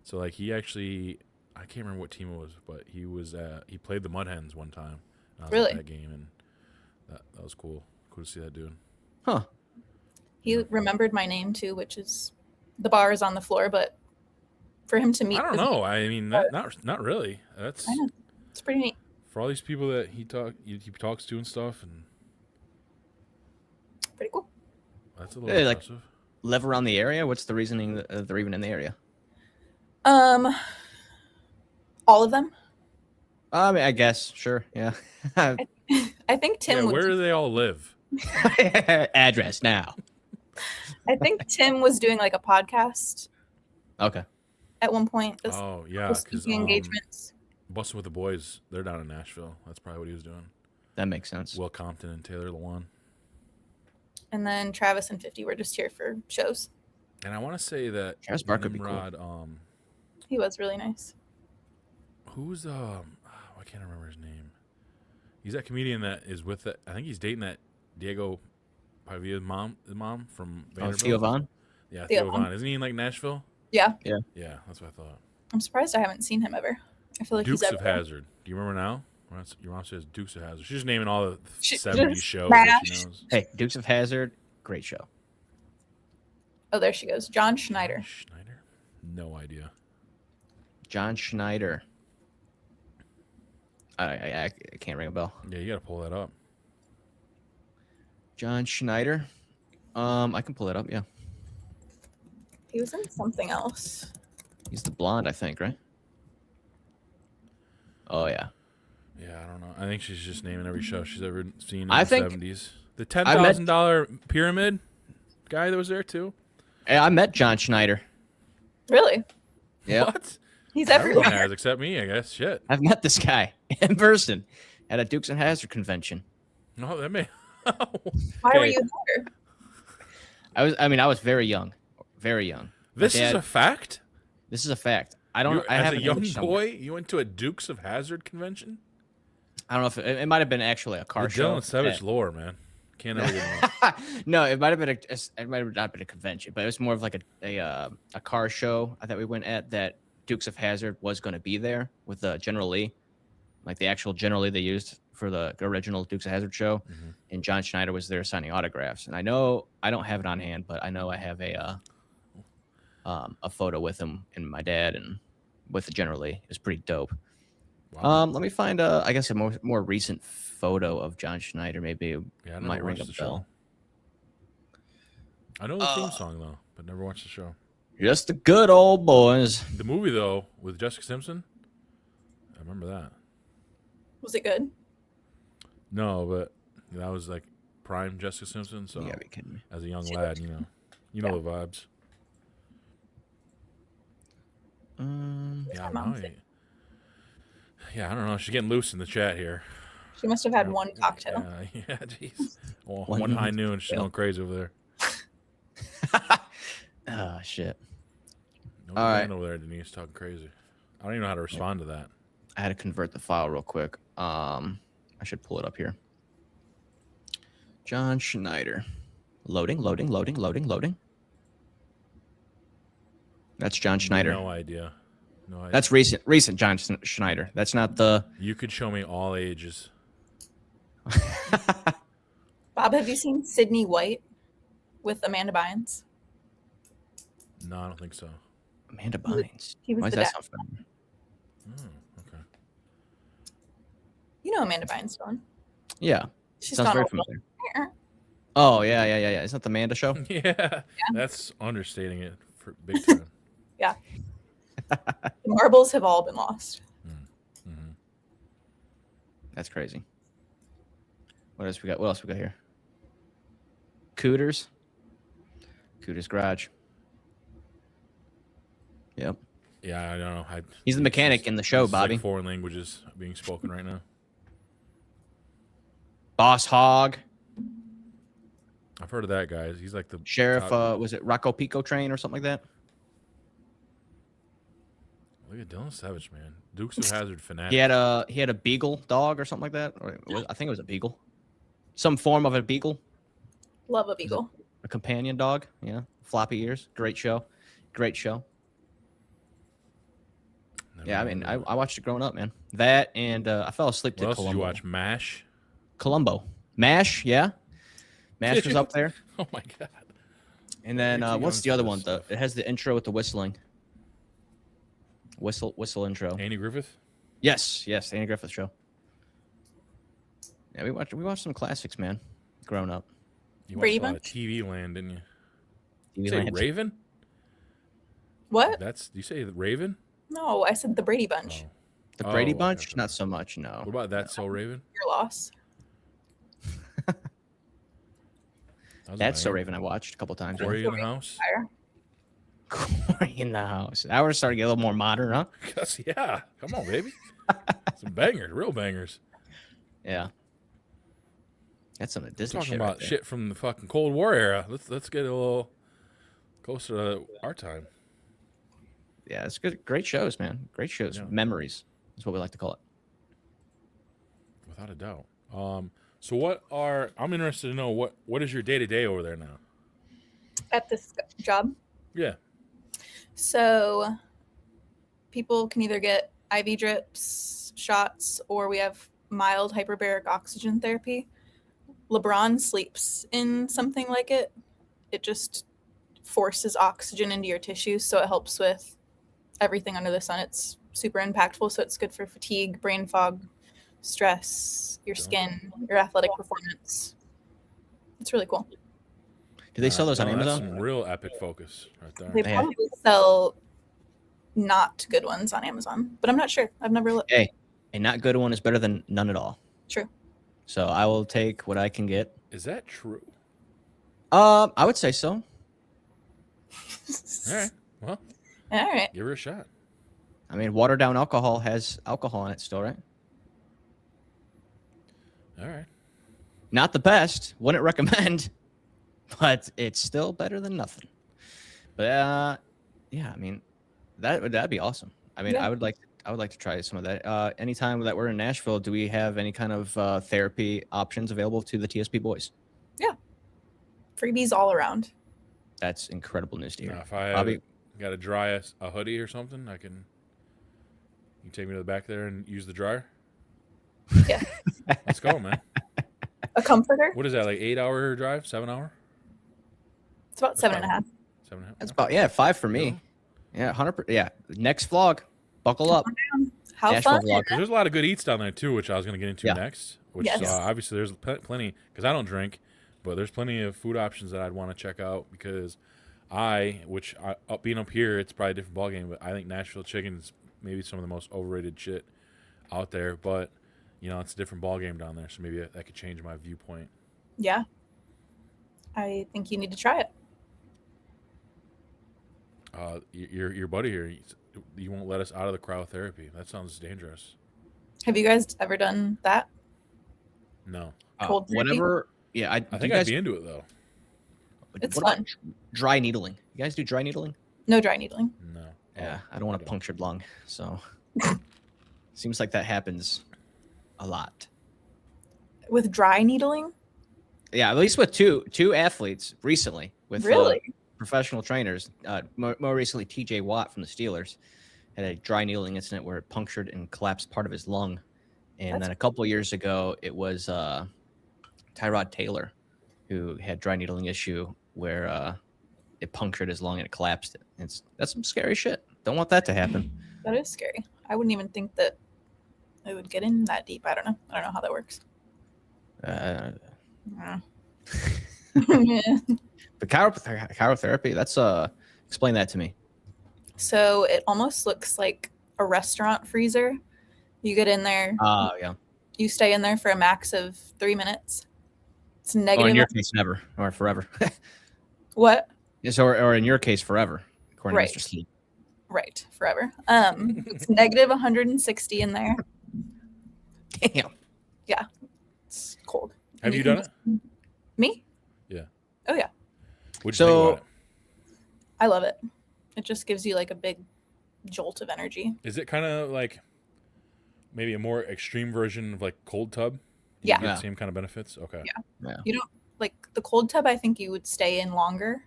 So like he actually, I can't remember what team it was, but he played the Mud Hens one time. And I was Really? at that game, and that was cool. Cool to see that dude. Huh. He remembered my name too, which is the bar is on the floor, but for him to meet. I don't with know. me, I mean, not really. That's I know. It's pretty neat. for all these people that he talks to and stuff, and Pretty cool. that's a little Yeah, like- impressive. Live around the area? What's the reasoning that they're even in the area? All of them. I mean, I guess. Sure. Yeah. I think Tim. Yeah, was, where do they all live? Address now. I think Tim was doing like a podcast Okay. at one point. This Oh yeah, was because speaking engagements. Busting with the Boys, they're down in Nashville. That's probably what he was doing. That makes sense. Will Compton and Taylor Lewan. And then Travis and 50 were just here for shows. And I want to say that Travis Barker would be cool. Nimrod, He was really nice. who's I can't remember his name. He's that comedian that is with that. I think he's dating that Diego Pavia's mom from Oh, Vanderbilt. Theo Vaughn? Yeah, Theo Theo Von. Vaughn. Isn't he in like Nashville? Yeah. Yeah, that's what I thought. I'm surprised I haven't seen him ever. I feel like Dukes he's of everywhere. Hazzard. Do you remember now? Your mom says Dukes of Hazzard. She's just naming all the She 70s just shows that she smashed. knows. Hey, Dukes of Hazzard, great show. Oh, there she goes. John Schneider. Schneider? No idea. John Schneider. I can't ring a bell. Yeah, you got to pull that up. John Schneider. I can pull that up. Yeah, He was in something else. he's the blonde, I think, right? Oh yeah. Yeah, I don't know. I think she's just naming every show she's ever seen in I the think 70s. The I met- $10,000 pyramid guy that was there too. Hey, I met John Schneider. Really? Yeah, What? He's Everyone everywhere. has except me, I guess. Shit. I've met this guy in person at a Dukes and Hazzard convention. No, that may. Why were Okay. you there? I was very young, very young. My This is dad- a fact. This is a fact. I don't. I As have a an young image somewhere. boy, you went to a Dukes of Hazzard convention. I don't know if it might have been actually a car The show. Dylan Savage lore, man. Can't ever get enough. No, it might have been it might have not been a convention, but it was more of like a car show that we went at that Dukes of Hazzard was going to be there with General Lee, like the actual General Lee they used for the original Dukes of Hazzard show, Mhm. and John Schneider was there signing autographs. And I know I don't have it on hand, but I know I have a photo with him and my dad and with the General Lee. It was pretty dope. Wow. Let me find I guess a more recent photo of John Schneider. Maybe it Yeah, I might never ring watched a the bell. show. I know the theme song though, but never watched the show. Just the good old boys. The movie though, with Jessica Simpson, I remember that. Was it good? No, but that was like prime Jessica Simpson. So You gotta be kidding me. as a young She lad, you know the vibes. Yeah, My mom no, said- yeah, I don't know. She's getting loose in the chat here. She must have had one cocktail. Yeah, jeez. Well, One one high noon, she's cocktail. going crazy over there. Oh shit! No All right. man over there, Denise, talking crazy. I don't even know how to respond to that. I had to convert the file real quick. I should pull it up here. John Schneider. Loading. That's John Schneider. No idea. No idea. That's recent John Schneider. That's not the. You could show me all ages. Bob, have you seen Sydney White with Amanda Bynes? No, I don't think so. Amanda Bynes. He was Why the does that dad. sound familiar? Oh, okay. You know Amanda Bynes, Dawn. Yeah. She's Sounds gone very old. familiar. Oh, yeah. Isn't that the Amanda show? Yeah, that's understating it for big time. Yeah. The marbles have all been lost. Mhm. That's crazy. What else we got? What else we got here? Cooters Garage. Yep. Yeah, I don't know. He's the mechanic in the show, it's Bobby. Like 4 languages being spoken right now. Boss Hog. I've heard of that guy. He's like the Sheriff, top- was it Rocco Pico Train or something like that? Look at Dylan Savage, man. Dukes of Hazzard fanatic. He had a beagle dog or something like that. I think it was a beagle. Some form of a beagle. Love a beagle. A companion dog. Yeah. Floppy ears. Great show. Never Yeah, I heard mean, of it. I watched it growing up, man. That and I fell asleep What to else did you Columbo. watch? MASH. Columbo. MASH, yeah. MASH was up there. Oh my god. And then You're too what's young the for other this one? stuff. It has the intro with the whistling. Whistle intro. Andy Griffith. Yes, Andy Griffith show. Yeah, we watched some classics, man. Growing up. You watched Brady a lot of Bunch? TV Land, didn't you? TV You say Land. Raven? What? Do you say Raven? No, I said the Brady Bunch. Oh. The Brady Oh, okay, Bunch? okay. Not so much, no. What about That's So Raven? Your loss. That was a That's So banger. Raven I watched a couple times. Corey in the house. Fire. Corey in the house. That was starting to get a little more modern, huh? Yeah. Come on, baby. Some bangers, real bangers. Yeah. That's some of the Disney Talking shit. about right there. shit from the fucking Cold War era. Let's get a little closer to our time. Yeah, it's good. Great shows, man. Great shows. Yeah. Memories is what we like to call it. Without a doubt. So I'm interested to know what is your day to day over there now? At this job. Yeah. So people can either get IV drips, shots, or we have mild hyperbaric oxygen therapy. LeBron sleeps in something like it. It just forces oxygen into your tissues, so it helps with everything under the sun. It's super impactful, so it's good for fatigue, brain fog, stress, your skin, your athletic performance. It's really cool. Do they sell those on No, Amazon? That's some real epic focus right there. They Yeah. probably sell not good ones on Amazon, but I'm not sure. I've never looked. Hey, a not good one is better than none at all. True. So I will take what I can get. Is that true? I would say so. All right. Well, All right. give her a shot. I mean, watered down alcohol has alcohol in it still, right? All right. Not the best. Wouldn't recommend, but it's still better than nothing. But yeah, I mean, that'd be awesome. I mean, Yeah. I would like to try some of that. Anytime that we're in Nashville, do we have any kind of therapy options available to the TSP boys? Freebies all around. That's incredible news to hear. Now, if I Bobby, got to dry a hoodie or something, you can take me to the back there and use the dryer. Yeah. Let's go, man. A comforter? What is that, like 8-hour drive? 7 hour? It's about 7.5. 7.5? that's about 5 for me. Yeah, 100%. Yeah, next vlog, buckle up. How Nashville fun. vlog. 'Cause there's a lot of good eats down there too, which I was going to get into Yeah. next. Which Yes. obviously there's plenty because I don't drink, but there's plenty of food options that I'd want to check out because being up here, it's probably a different ballgame. But I think Nashville chicken is maybe some of the most overrated shit out there. But it's a different ballgame down there, so maybe that could change my viewpoint. Yeah. I think you need to try it. Your buddy here, you won't let us out of the cryotherapy. That sounds dangerous. Have you guys ever done that? No, Cold therapy? Whatever. Yeah, I think I'd be into it though. It's what about fun. dry needling? You guys do dry needling? No dry needling. No. Yeah, Oh, I don't want a don't. punctured lung, so seems like that happens a lot. With dry needling? Yeah, at least with two athletes recently with Really? professional trainers. More recently, TJ Watt from the Steelers had a dry needling incident where it punctured and collapsed part of his lung. And That's then a couple of years ago, it was Tyrod Taylor who had dry needling issue where it punctured his lung and it collapsed. That's some scary shit. Don't want that to happen. That is scary. I wouldn't even think that it would get in that deep. I don't know. I don't know how that works. But chirotherapy, that's explain that to me. So it almost looks like a restaurant freezer. You get in there. Oh, yeah. You stay in there for a max of 3 minutes. It's Oh, negative. in your case, never or forever. What? Yes, or in your case, forever. According Right. to Mr. Sleep. Right, forever. It's negative 160 in there. Damn. It's cold. Have you done it? Me? Yeah. Oh yeah, What'd you think about it? I love it. It just gives you like a big jolt of energy. Is it kind of like maybe a more extreme version of like cold tub? You Yeah. get the same kind of benefits? Okay. Yeah. You don't like the cold tub. I think you would stay in longer.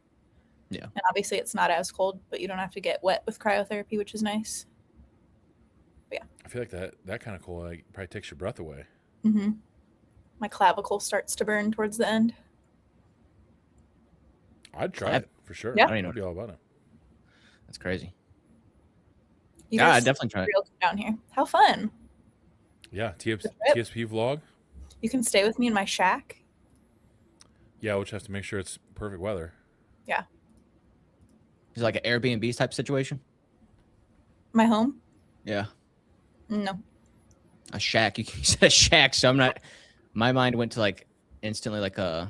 Yeah. And obviously it's not as cold, but you don't have to get wet with cryotherapy, which is nice. I feel like that kind of cold like, probably takes your breath away. Mm-hmm. My clavicle starts to burn towards the end. I'd try it for sure. Yeah. I don't even I'd be all about it. That's crazy. You Yeah, guys I'd definitely try it. real down here. How fun! Yeah. trip. TSP vlog. You can stay with me in my shack. Yeah, we'll just have to make sure it's perfect weather. Is it like an Airbnb type situation? My home? Yeah. No. A shack. You said a shack, so I'm not. My mind went to like instantly like I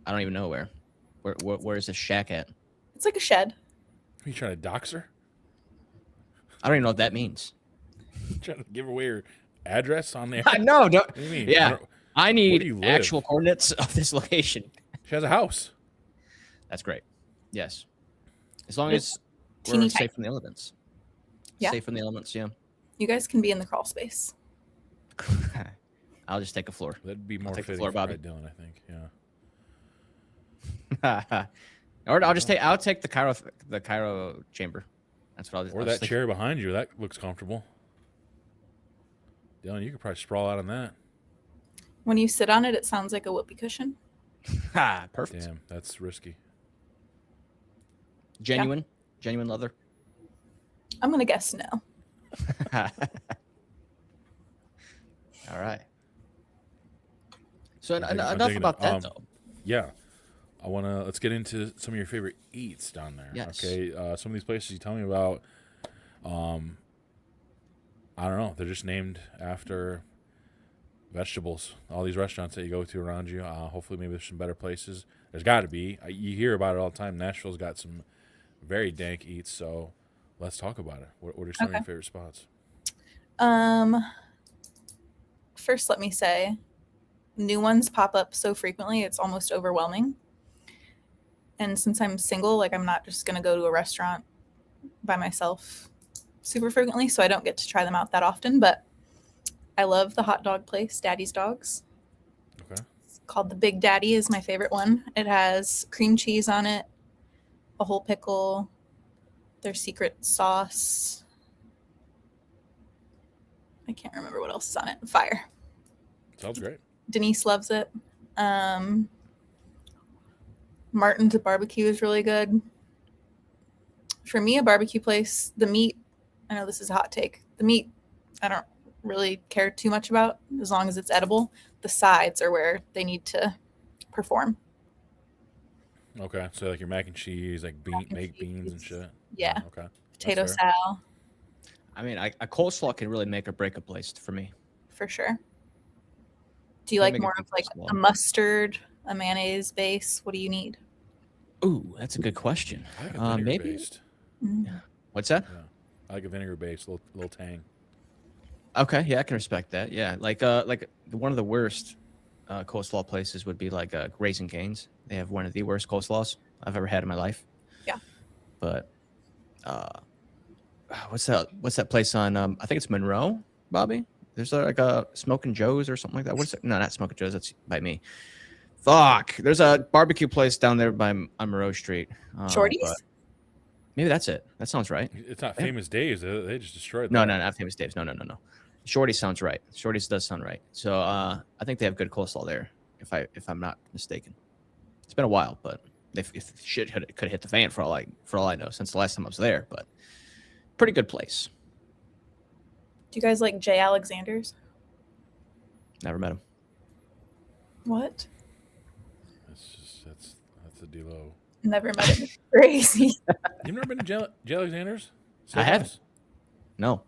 don't even know where. Where is the shack at? It's like a shed. Are you trying to dox her? I don't even know what that means. Trying to give away her address on there? No, don't. What do you mean? Yeah. I do need you live? actual coordinates of this location. She has a house. That's great. Yes. As long It's as teeny we're tiny. safe from the elements. Yeah. Safe from the elements, yeah. You guys can be in the crawl space. I'll just take a floor. That'd be more take the fitting floor, for Bobby. Dylan, I think. Yeah. Or I'll take the Cairo chamber. That's what I'll just. Or I'll that just take- chair behind you. That looks comfortable. Dylan, you could probably sprawl out on that. When you sit on it, it sounds like a whoopee cushion. Perfect. Damn, that's risky. Genuine leather. I'm going to guess no. All right. So I'm enough digging about it. that though. Yeah. Let's get into some of your favorite eats down there. Yes. Okay. Some of these places you tell me about, I don't know. They're just named after vegetables. All these restaurants that you go to around you. Hopefully maybe there's some better places. There's got to be. You hear about it all the time. Nashville's got some very dank eats. So let's talk about it. What are some of your favorite spots? First, let me say, new ones pop up so frequently, it's almost overwhelming. And since I'm single, like I'm not just going to go to a restaurant by myself super frequently, so I don't get to try them out that often. But I love the hot dog place, Daddy's Dogs. Okay. It's called the Big Daddy is my favorite one. It has cream cheese on it, a whole pickle, their secret sauce. I can't remember what else is on it. Fire. Sounds great. Denise loves it. Martin's barbecue is really good. For me, a barbecue place, the meat, I know this is a hot take. The meat, I don't really care too much about as long as it's edible. The sides are where they need to perform. Okay. So like your mac and cheese, like Mac and baked beans and cheese. shit. Yeah. Okay. Potato That's fair. sal, I mean, a coleslaw can really make or break a place for me. for sure. Do you Can like make a more good of like coleslaw. a mustard, a mayonnaise base? What do you need? Ooh, that's a good question. I like a vinegar Maybe. based. What's that? Yeah. I like a vinegar based, little tang. Okay, yeah, I can respect that. Yeah, like one of the worst coleslaw places would be like Raising Cane's. They have one of the worst coleslaws I've ever had in my life. Yeah. But what's that place on? I think it's Monroe, Bobby. There's like a Smoking Joe's or something like that. What's it? No, not Smoking Joe's. That's by me. Fuck. There's a barbecue place down there on Monroe Street. Shorties? but Maybe that's it. That sounds right. It's not Famous Dave's. They just destroyed No, that. no, not Famous Dave's. No. Shorty sounds right. Shorty's does sound right. So I think they have good coleslaw there, if I'm not mistaken. It's been a while, but if shit could hit the fan for all I know since the last time I was there. But pretty good place. Do you guys like Jay Alexander's? Never met him. What? That's a D-Lo. Never met him. It's crazy. You've never been to Jay Alexander's? I haven't. No.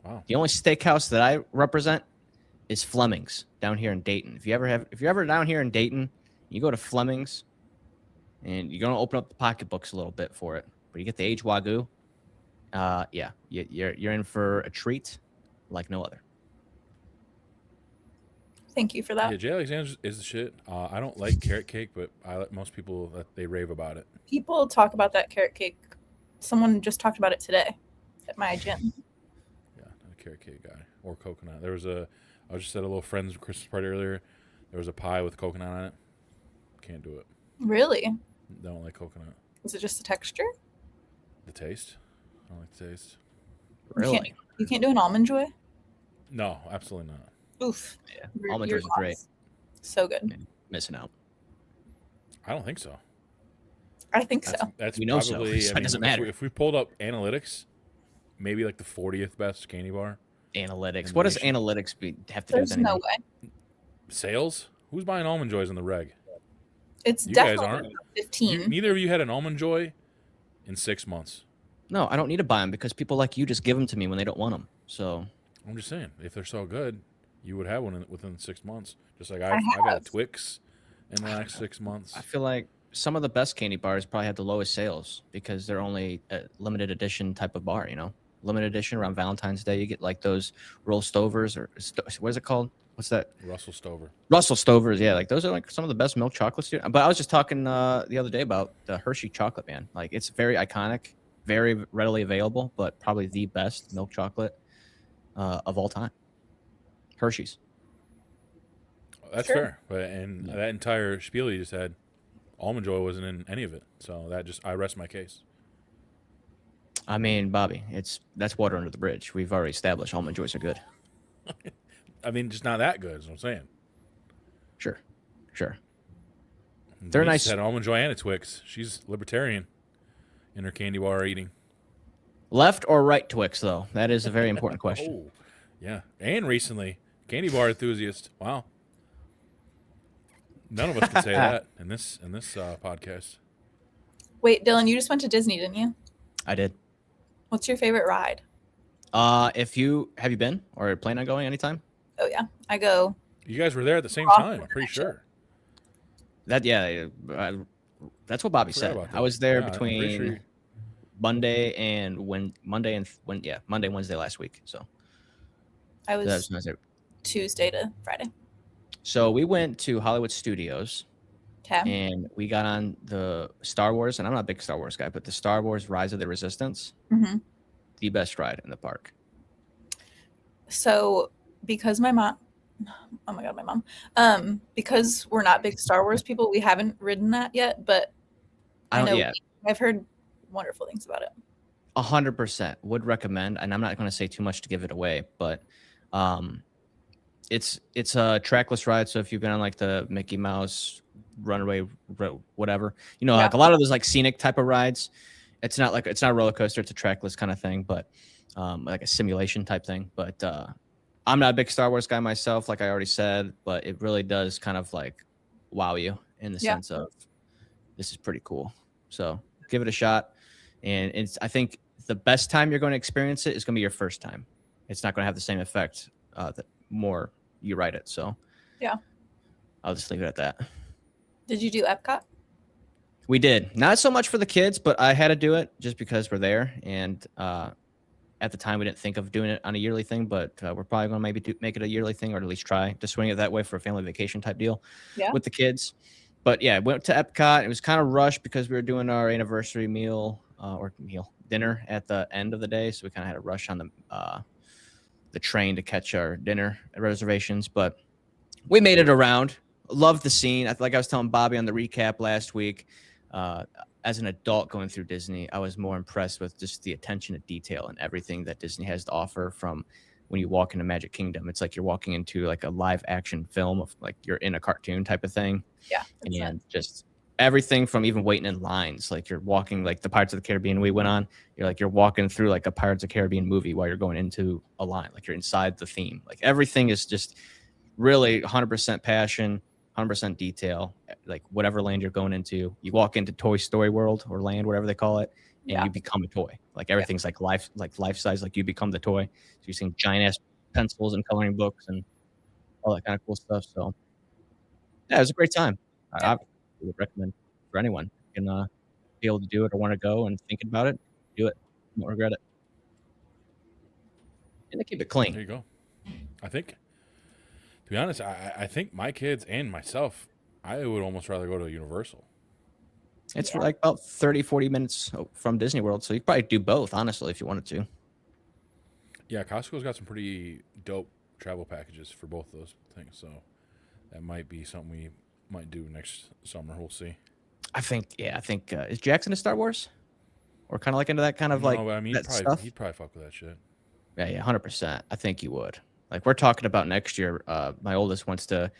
Wow. The only steakhouse that I represent is Fleming's down here in Dayton. If you're ever down here in Dayton, you go to Fleming's, and you're gonna open up the pocketbooks a little bit for it. But you get the aged Wagyu. Yeah, you're in for a treat like no other. Thank you for that. Yeah, Jay Alexander's is the shit. I don't like carrot cake, but I let most people that they rave about it. People talk about that carrot cake. Someone just talked about it today at my gym. Yeah, not a carrot cake guy or coconut. I was just at a little friend's Christmas party earlier. There was a pie with coconut on it. Can't do it. Really? Don't like coconut. Is it just the texture? The taste? I don't like the taste. Really? You can't do an almond joy? No, absolutely not. Oof. Yeah. You're Almond joys are great. lost. So good. Yeah, missing out. I don't think so. I think so. That's We know so, probably. so it I mean, doesn't matter. If we pulled up analytics, maybe like the 40th best candy bar. Analytics. In What the does nation. analytics have to do with There's no anything? way. Sales? Who's buying almond joys in the reg? It's You guys definitely aren't. 15. Neither of you had an almond joy in 6 months. No, I don't need to buy them because people like you just give them to me when they don't want them. So I'm just saying, if they're so good, you would have one within 6 months. Just like I I've had a have. Twix in the last 6 months. I feel like some of the best candy bars probably have the lowest sales because they're only a limited edition type of bar, limited edition around Valentine's Day. You get like those roll stovers what is it called? What's that? Russell Stover. Russell Stovers. Yeah. Like those are like some of the best milk chocolates. But I was just talking the other day about the Hershey chocolate, man. Like it's very iconic, very readily available, but probably the best milk chocolate of all time. Hershey's. That's Sure. fair. But and that entire spiel you just had, almond joy wasn't in any of it. So I rest my case. I mean, Bobby, that's water under the bridge. We've already established almond joys are good. I mean, just not that good, is what I'm saying. Sure. They're Denise nice. had almond joy and a Twix. She's libertarian in her candy bar eating. Left or right Twix, though? That is a very important question. Oh, yeah. And recently, candy bar enthusiast. Wow. None of us can say that in this podcast. Wait, Dylan, you just went to Disney, didn't you? I did. What's your favorite ride? Have you been or plan on going anytime? Oh, yeah. I go. You guys were there at the same time, I'm pretty sure. That's what Bobby Forgot said. about that. I was there Yeah, I'm pretty between sure Monday, Wednesday last week. So I that was was nice. Tuesday to Friday. So we went to Hollywood Studios Okay. and we got on the Star Wars, and I'm not a big Star Wars guy, but the Star Wars Rise of the Resistance, hmm the best ride in the park. So because my mom, oh my God, my mom, because we're not big Star Wars people, we haven't ridden that yet, but I know I've heard wonderful things about it. 100% would recommend, and I'm not going to say too much to give it away, but it's a trackless ride. So if you've been on like the Mickey Mouse Runaway, whatever, like a lot of those like scenic type of rides, it's not a roller coaster. It's a trackless kind of thing, but like a simulation type thing. But I'm not a big Star Wars guy myself, like I already said, but it really does kind of like wow you in the sense of this is pretty cool. So give it a shot. And I think the best time you're going to experience it is going to be your first time. It's not going to have the same effect the more you ride it. So yeah, I'll just leave it at that. Did you do Epcot? We did. Not so much for the kids, but I had to do it just because we're there. And at the time, we didn't think of doing it on a yearly thing, but we're probably going to maybe make it a yearly thing or at least try to swing it that way for a family vacation type deal with the kids. But yeah, went to Epcot. It was kind of rushed because we were doing our anniversary dinner at the end of the day. So we kind of had to rush on the train to catch our dinner reservations. But we made it around. Loved the scene. Like I was telling Bobby on the recap last week, as an adult going through Disney, I was more impressed with just the attention to detail and everything that Disney has to offer. From when you walk into Magic Kingdom, it's like you're walking into like a live action film of like you're in a cartoon type of thing. Yeah. And just everything from even waiting in lines. Like you're walking, like the Pirates of the Caribbean we went on. You're walking through like a Pirates of the Caribbean movie while you're going into a line. Like you're inside the theme. Like everything is just really 100% passion, 100% detail. Like whatever land you're going into, you walk into Toy Story World or land, whatever they call it, and you become a toy. Like everything's like life size. Like you become the toy. So you're seeing giant ass pencils and coloring books and all that kind of cool stuff. So yeah, it was a great time. I would recommend for anyone who can be able to do it or want to go and thinking about it, do it. You won't regret it. And they keep it clean. There you go. I think, to be honest, I think my kids and myself, I would almost rather go to Universal. It's like about 30, 40 minutes from Disney World. So you could probably do both, honestly, if you wanted to. Yeah, Costco's got some pretty dope travel packages for both of those things. So that might be something we might do next summer. We'll see. I think is Jackson a Star Wars? Or kind of like into that kind of like I mean, that stuff? He'd probably fuck with that shit. Yeah, 100%. I think he would. Like we're talking about next year. My oldest wants to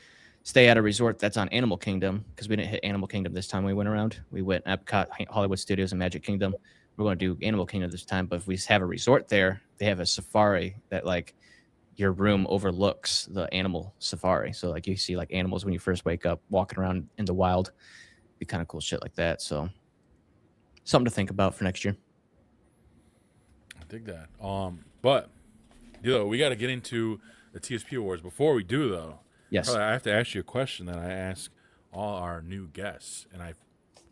stay at a resort that's on Animal Kingdom because we didn't hit Animal Kingdom this time we went around. We went Epcot, Hollywood Studios, and Magic Kingdom. We're going to do Animal Kingdom this time, but if we have a resort there, they have a safari that like your room overlooks the animal safari. So like you see like animals when you first wake up walking around in the wild. Be kind of cool shit like that. So something to think about for next year. I dig that. But we got to get into the TSP Awards. Before we do, though, yes, I have to ask you a question that I ask all our new guests, and I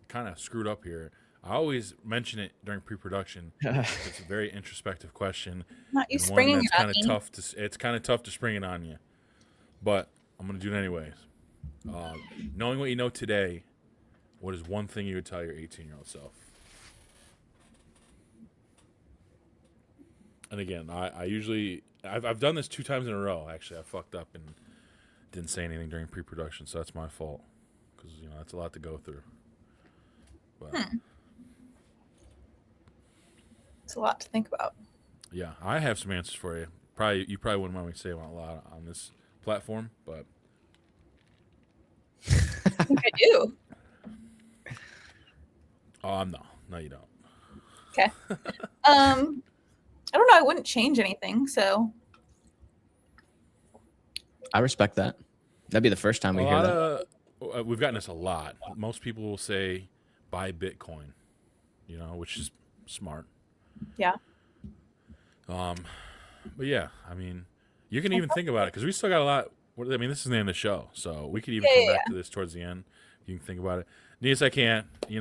kind of screwed up here. I always mention it during pre-production. It's a very introspective question. Not you springing it on me. It's kind of tough to spring it on you, but I'm gonna do it anyways. Knowing what you know today, what is one thing you would tell your 18-year-old self? And again, I've done this 2 times in a row. Actually, I fucked up and didn't say anything during pre-production, so that's my fault because that's a lot to go through. But, It's a lot to think about. Yeah, I have some answers for you. You probably wouldn't mind me saying a lot on this platform, but I think I do. No, you don't. Okay. I don't know. I wouldn't change anything. So I respect that. That'd be the first time we hear that. We've gotten this a lot. Most people will say buy Bitcoin, which is smart. Yeah. But yeah, I mean, you can even think about it because we still got a lot. I mean, this is the end of the show, so we could even come back to this towards the end. You can think about it. Nias, I can't. You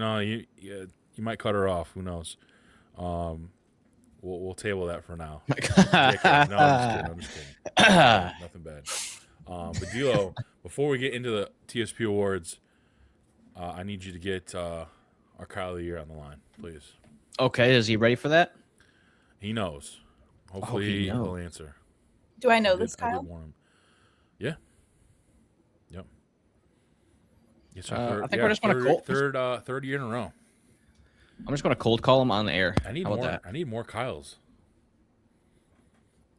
might cut her off. Who knows? We'll table that for now. JK. No, I'm just kidding. Nothing bad. But D'Lo, before we get into the TSP Awards, I need you to get our Kyle of the Year on the line, please. Okay, is he ready for that? He knows. Hopefully he'll answer. Do I know this, Kyle? I did warn him. Yeah. Yep. Yes, I think we're just going to third year in a row. I'm just going to cold call him on the air. I need more. I need more Kyles.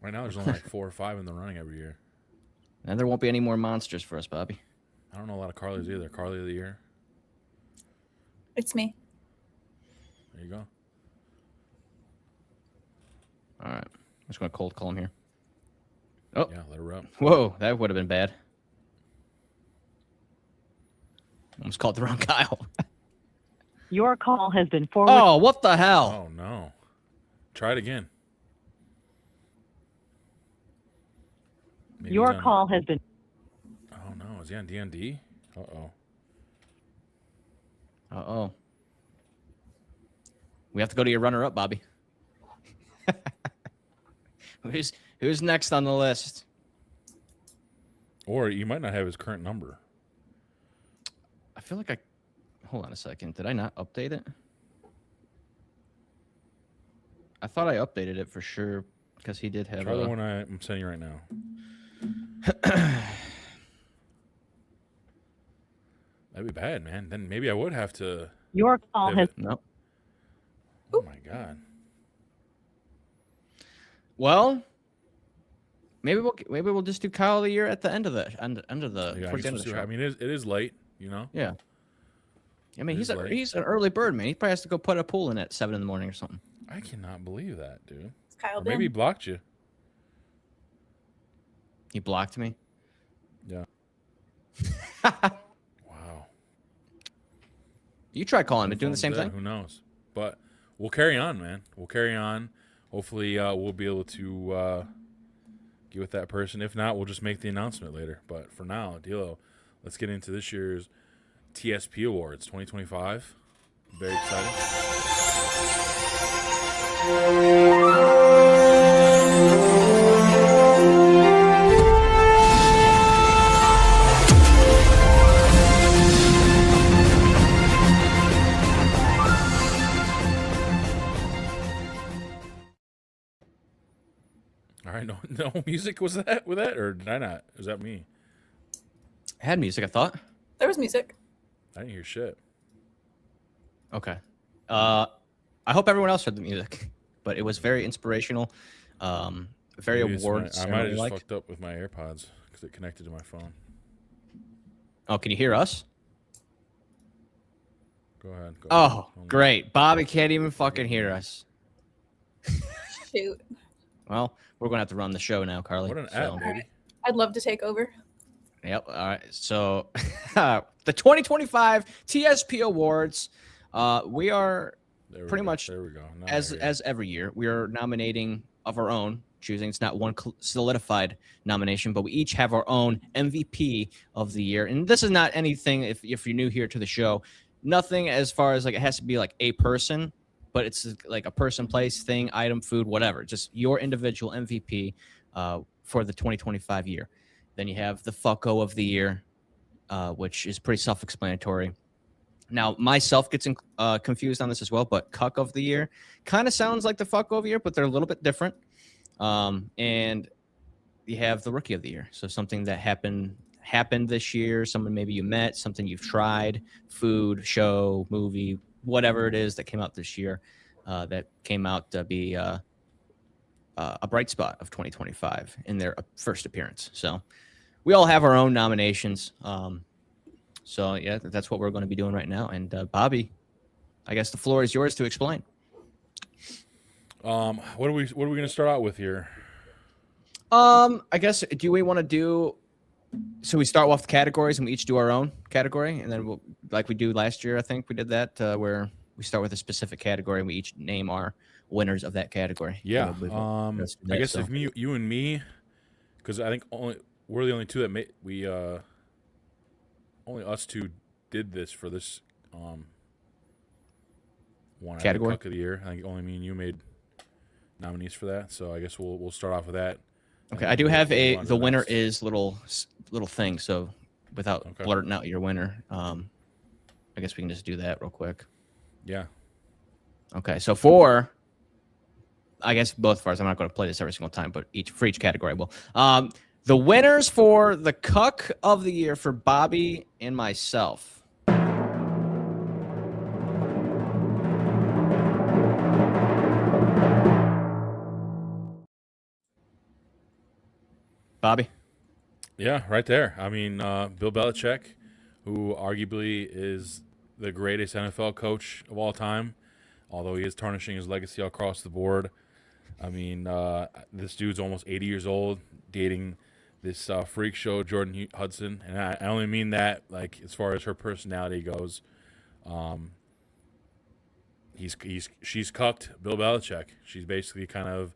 Right now, there's only like 4 or 5 in the running every year. And there won't be any more monsters for us, Bobby. I don't know a lot of Carlys either. Carly of the Year. It's me. There you go. All right. I'm just going to cold call him here. Oh. Yeah, let her rub. Whoa, that would have been bad. Almost called the wrong Kyle. Your call has been forwarded. Oh, what the hell? Oh, no. Try it again. Maybe Your call has been... Oh, no. Is he on D&D? Uh-oh. Uh-oh. We have to go to your runner-up, Bobby. Who's next on the list? Or you might not have his current number. I feel like hold on a second. Did I not update it? I thought I updated it for sure because he did have Try the one I'm sending you right now. That'd be bad, man. Then maybe I would have to... Your call has... Nope. Oh, my God. Well, maybe we'll just do Kyle of the Year at the end of the Yeah, towards the end of the show. I mean, it is late, Yeah. I mean, It is late. he's an early bird, man. He probably has to go put a pool in at 7 in the morning or something. I cannot believe that, dude. It's Kyle Or maybe he Ben. blocked you. He blocked me. Yeah. Wow. You tried calling him, doing the Phone's same dead, thing. Who knows? But we'll carry on, man. We'll carry on. Hopefully, we'll be able to get with that person. If not, we'll just make the announcement later. But for now, D'Lo, let's get into this year's TSP Awards 2025. Very exciting. All right, no music was that with that, or did I not? Was that me? I had music, I thought. There was music. I didn't hear shit. Okay. I hope everyone else heard the music, but it was very inspirational. Very Maybe it's award I might have ceremony just like. fucked up with my AirPods because it connected to my phone. Oh, can you hear us? Go ahead. Go Oh, ahead. great. Bobby can't even fucking hear us. Shoot. Well, we're going to have to run the show now, Carly. What an So, app, baby. I'd love to take over. Yep. All right. So the 2025 TSP Awards, we are There we pretty go. much There we go. Now I as hear you. as every year, we are nominating of our own, choosing. It's not one solidified nomination, but we each have our own MVP of the year. And this is not anything, if you're new here to the show, nothing as far as like it has to be like a person, but it's like a person, place, thing, item, food, whatever. Just your individual MVP for the 2025 year. Then you have the fucko of the year, which is pretty self-explanatory. Now, myself gets confused on this as well, but cuck of the year kind of sounds like the fucko of the year, but they're a little bit different. And you have the rookie of the year. So something that happened this year, someone maybe you met, something you've tried, food, show, movie, whatever it is that came out this year, that came out to be a bright spot of 2025 in their first appearance. So we all have our own nominations. So yeah, that's what we're going to be doing right now. And Bobby, I guess the floor is yours to explain. What are we going to start out with here? I guess do we want to do? So we start off the categories and we each do our own category, and then we'll, like we do last year. I think we did that where we start with a specific category and we each name our winners of that category. Yeah. Let's do I that, guess so. if you and me, because I think we're the only two that we only us two did this for this one Category? Cuck of the year. I think only me and you made nominees for that. So I guess we'll start off with that. Okay, and I do we'll have move on to the winner next. is little thing. So without Okay. blurting out your winner, I guess we can just do that real quick. Yeah. Okay, so for, I guess both of ours, I'm not going to play this every single time, but for each category, will. The winners for the cuck of the year for Bobby and myself. Bobby? Yeah, right there. I mean, Bill Belichick, who arguably is the greatest NFL coach of all time, although he is tarnishing his legacy across the board. I mean, this dude's almost 80 years old, dating this freak show, Jordan Hudson. And I only mean that, like, as far as her personality goes. She's cucked Bill Belichick. She's basically kind of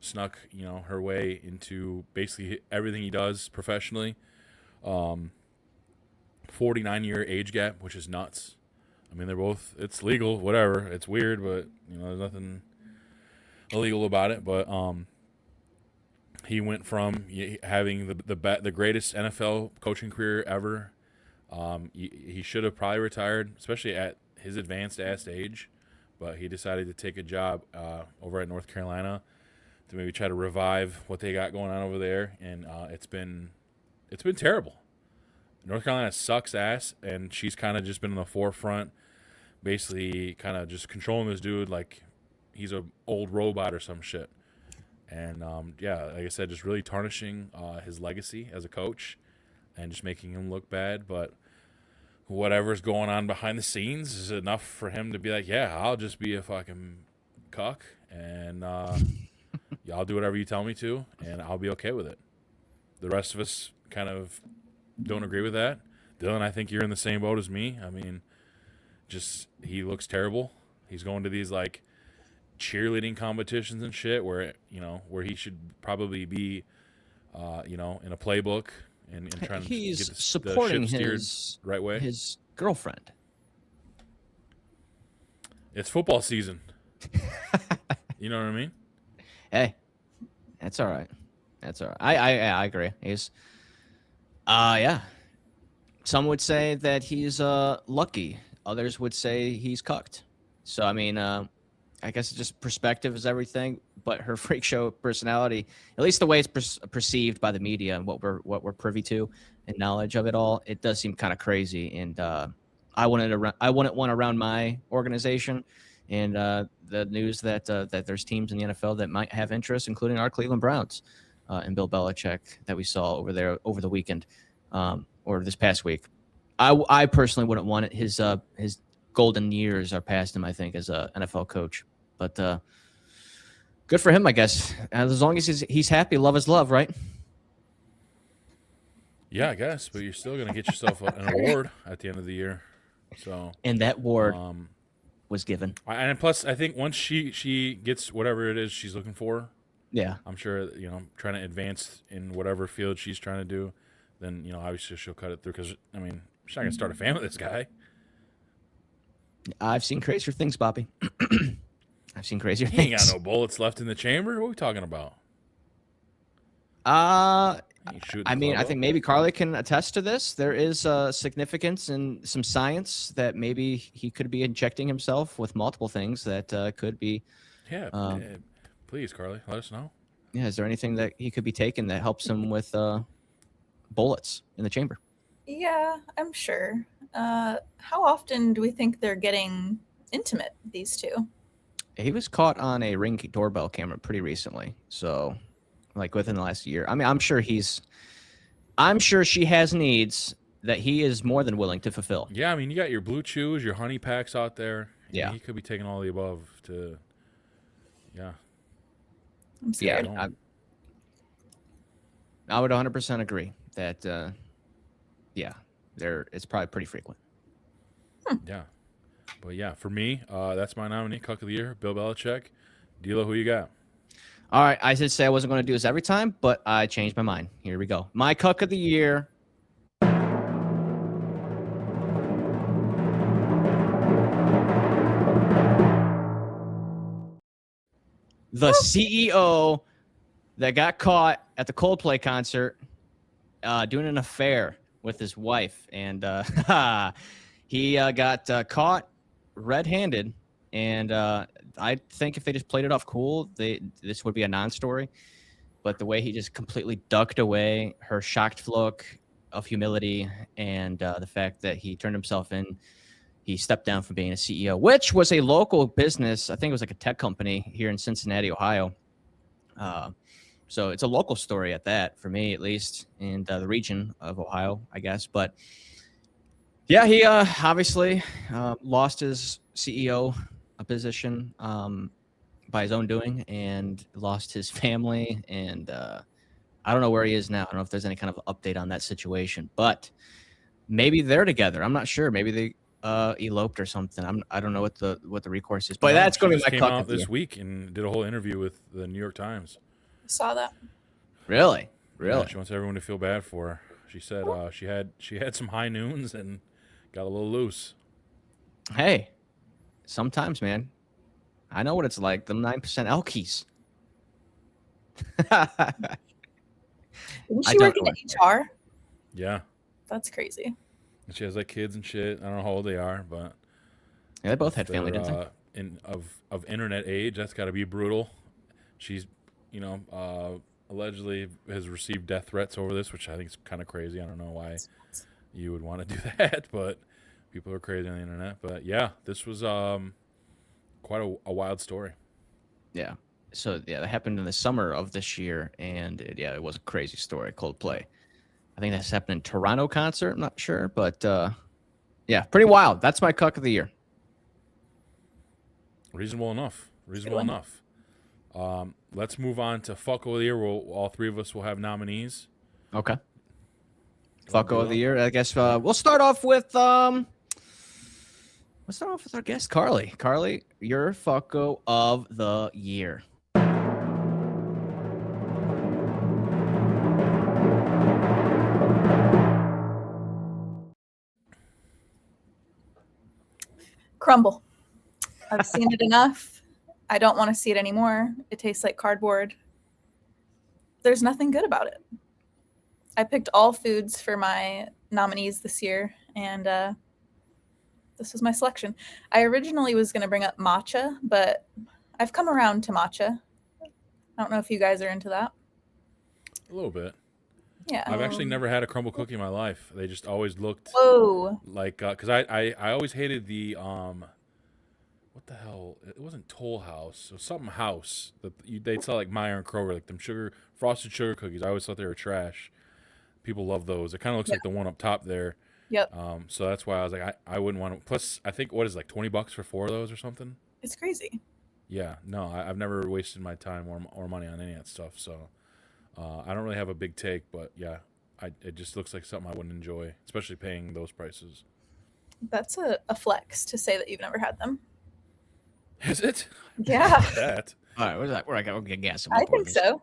snuck, her way into basically everything he does professionally. 49-year age gap, which is nuts. I mean, they're both, it's legal, whatever. It's weird, but, there's nothing illegal about it. But he went from having the greatest NFL coaching career ever. He should have probably retired, especially at his advanced ass age. But he decided to take a job over at North Carolina to maybe try to revive what they got going on over there, and it's been terrible. North Carolina sucks ass, and she's kind of just been in the forefront, basically kind of just controlling this dude like he's a old robot or some shit. And like I said, just really tarnishing his legacy as a coach, and just making him look bad. But whatever's going on behind the scenes is enough for him to be like, yeah, I'll just be a fucking cuck, and y'all do whatever you tell me to, and I'll be okay with it. The rest of us kind of don't agree with that. Dylan, I think you're in the same boat as me. I mean, just he looks terrible. He's going to these like cheerleading competitions and shit where where he should probably be in a playbook and trying He's to get the supporting ship steered his right way. his girlfriend. It's football season. You know what I mean? Hey, that's all right. That's all right. I agree. He's yeah. Some would say that he's lucky. Others would say he's cucked. So I mean, I guess it's just perspective is everything. But her freak show personality, at least the way it's perceived by the media and what we're privy to and knowledge of it all, it does seem kind of crazy. And I wouldn't want around my organization. And the news that there's teams in the NFL that might have interest, including our Cleveland Browns and Bill Belichick that we saw over there over the weekend or this past week. I personally wouldn't want it. His golden years are past him, I think, as a NFL coach. But good for him, I guess. As long as he's happy, love is love, right? Yeah, I guess. But you're still gonna get yourself an award at the end of the year. So And that award was given. And plus, I think once she gets whatever it is she's looking for, Yeah. I'm sure trying to advance in whatever field she's trying to do, then obviously she'll cut it through. Because I mean, she's not gonna start a family with this guy. I've seen crazier things, Bobby. I've seen crazier He ain't things. got no bullets left in the chamber. What are we talking about? I mean, I think maybe Carly can attest to this. There is significance in some science that maybe he could be injecting himself with multiple things that could be. Yeah, please, Carly, let us know. Yeah, is there anything that he could be taking that helps him with bullets in the chamber? Yeah, I'm sure. How often do we think they're getting intimate, these two? He was caught on a Ring doorbell camera pretty recently, so like within the last year. I mean, I'm sure she has needs that he is more than willing to fulfill. Yeah, I mean, you got your Blue Chews, your honey packs out there. Yeah, he could be taking all the above to. Yeah. I'm scared. Yeah, I would 100% agree that. Yeah, it's probably pretty frequent. Yeah, but yeah, for me, that's my nominee, Cuck of the Year, Bill Belichick. D'Lo, who you got? All right, I did say I wasn't going to do this every time, but I changed my mind. Here we go. My Cuck of the Year. The CEO that got caught at the Coldplay concert doing an affair with his wife, and he got caught red-handed. And I think if they just played it off cool, this would be a non-story. But the way he just completely ducked away, her shocked look of humility, and the fact that he turned himself in, he stepped down from being a CEO, which was a local business. I think it was like a tech company here in Cincinnati, Ohio. So it's a local story at that, for me at least, in the region of Ohio, I guess. But yeah, he obviously lost his CEO position by his own doing, and lost his family. And I don't know where he is now. I don't know if there's any kind of update on that situation, but maybe they're together. I'm not sure. Maybe they eloped or something. I don't know what the recourse is. But that's going to be my came Cuck out of the this Year. week and did a whole interview with the New York Times. Saw that. Really? Yeah, she wants everyone to feel bad for her. She said she had some high noons and got a little loose. Hey, sometimes, man, I know what it's like. Them 9% Elkies. Didn't I she don't work know in HR? Yeah, That's crazy. and she has like kids and shit. I don't know how old they are, but Yeah, they both had family, didn't they? Of internet age, that's got to be brutal. She's allegedly has received death threats over this, which I think is kind of crazy. I don't know why you would want to do that, but people are crazy on the internet. But yeah, this was quite a wild story. Yeah. So yeah, that happened in the summer of this year, and it was a crazy story. Coldplay. I think that's happened in Toronto concert. I'm not sure, but Yeah, pretty wild. That's my cuck of the year. Reasonable enough. Reasonable one. enough. Let's move on to Fucko of the Year. All three of us will have nominees. Okay. Wanna do Fucko of the that? year. I guess we'll start off with our guest, Carly. Carly, your Fucko of the year. Crumble. I've seen it enough. I don't want to see it anymore. It tastes like cardboard. There's nothing good about it. I picked all foods for my nominees this year, and this was my selection. I originally was going to bring up matcha, but I've come around to matcha. I don't know if you guys are into that. A little bit. Yeah. I've actually never had a crumble cookie in my life. They just always looked Whoa. like because I always hated the what the hell? It wasn't Toll House. It was something house that they'd sell like Meyer and Kroger, like them frosted sugar cookies. I always thought they were trash. People love those. It kind of looks like the one up top there. Yep. So that's why I was like, I wouldn't want to. Plus, I think what is it, like $20 for 4 of those or something. It's crazy. Yeah, no, I've never wasted my time or money on any of that stuff. So I don't really have a big take, but yeah, it just looks like something I wouldn't enjoy, especially paying those prices. That's a flex to say that you've never had them. Is it? Yeah. That. All right, where's that? Where I got to gas. I think so.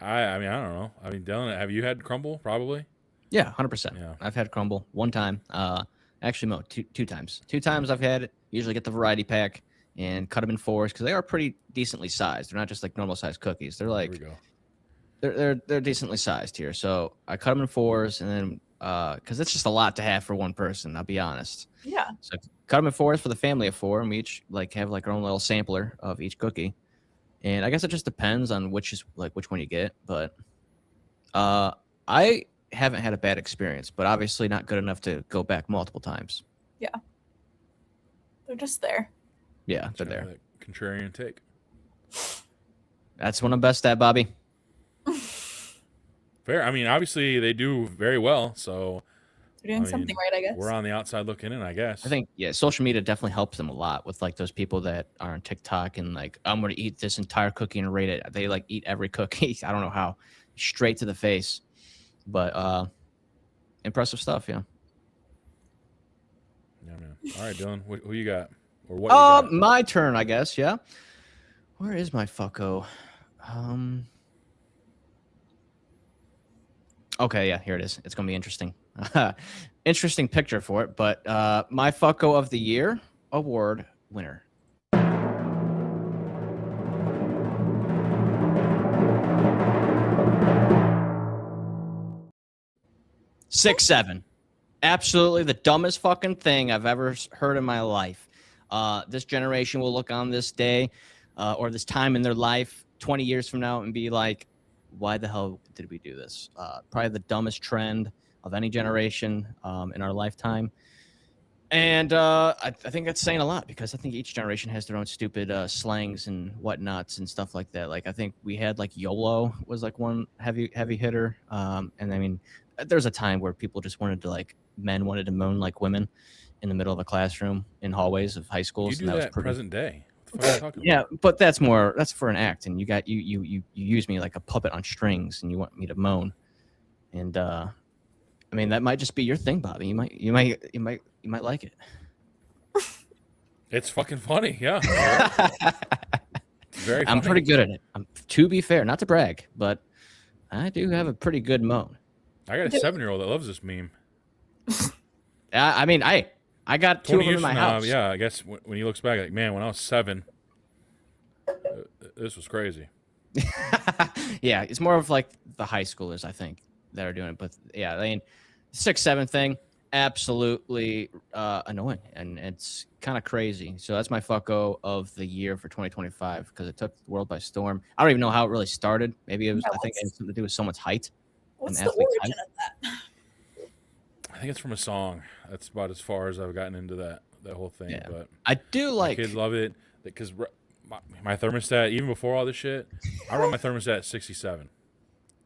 I mean, I don't know. I mean, Dylan, have you had crumble? Probably. Yeah, 100%. Yeah. I've had crumble one time. Actually, no, two times. 2 times I've had it. Usually get the variety pack and cut them in 4s because they are pretty decently sized. They're not just like normal sized cookies. They're There we like go. they're decently sized here. So I cut them in 4s, and then because it's just a lot to have for one person. I'll be honest. Yeah. So cut them in 4s for the family of 4, and we each like have like our own little sampler of each cookie. And I guess it just depends on which one you get. But I haven't had a bad experience, but obviously not good enough to go back multiple times. They're just there. Yeah, they're Kinda there. that contrarian take. That's what I'm best at, Bobby. Fair. I mean, obviously they do very well. So They're doing something right, I guess. we're on the outside looking in, I guess. I think social media definitely helps them a lot with like those people that are on TikTok and like I'm gonna eat this entire cookie and rate it. They like eat every cookie. I don't know how, straight to the face, but impressive stuff. Yeah. Yeah, man. All right, Dylan, who you got? Or what? You got? My turn, I guess. Yeah. Where is my fucko? Okay, yeah, here it is. It's gonna be interesting. Interesting picture for it, but my fucko of the year award winner. Six, 7. Absolutely the dumbest fucking thing I've ever heard in my life. This generation will look on this day or this time in their life 20 years from now and be like, why the hell did we do this? Probably the dumbest trend of any generation in our lifetime. And I think that's saying a lot because I think each generation has their own stupid slangs and whatnots and stuff like that. Like I think we had like YOLO was like one heavy hitter. And I mean, there's a time where people just wanted to men wanted to moan like women in the middle of a classroom in hallways of high schools. You do that present day. What the fuck are you talking Yeah, about? but that's for an act, and you use me like a puppet on strings, and you want me to moan, and I mean that might just be your thing, Bobby. You might like it. It's fucking funny, yeah. It's very funny. I'm pretty good at it. To be fair, not to brag, but I do have a pretty good moan. I got a 7-year-old that loves this meme. I mean, I got 2 of 20 them years in my from now, house. yeah, I guess when he looks back, like, man, when I was 7, this was crazy. Yeah, it's more of like the high schoolers, I think, that are doing it. But yeah, I mean, 6, 7 thing, absolutely annoying, and it's kind of crazy. So that's my fucko of the year for 2025 because it took the world by storm. I don't even know how it really started. Maybe it was. I think it had something to do with someone's height. What's an the athlete's origin of that? I think it's from a song. That's about as far as I've gotten into that whole thing. Yeah. But I do like. kids love it because my thermostat, even before all this shit, I run my thermostat at 67.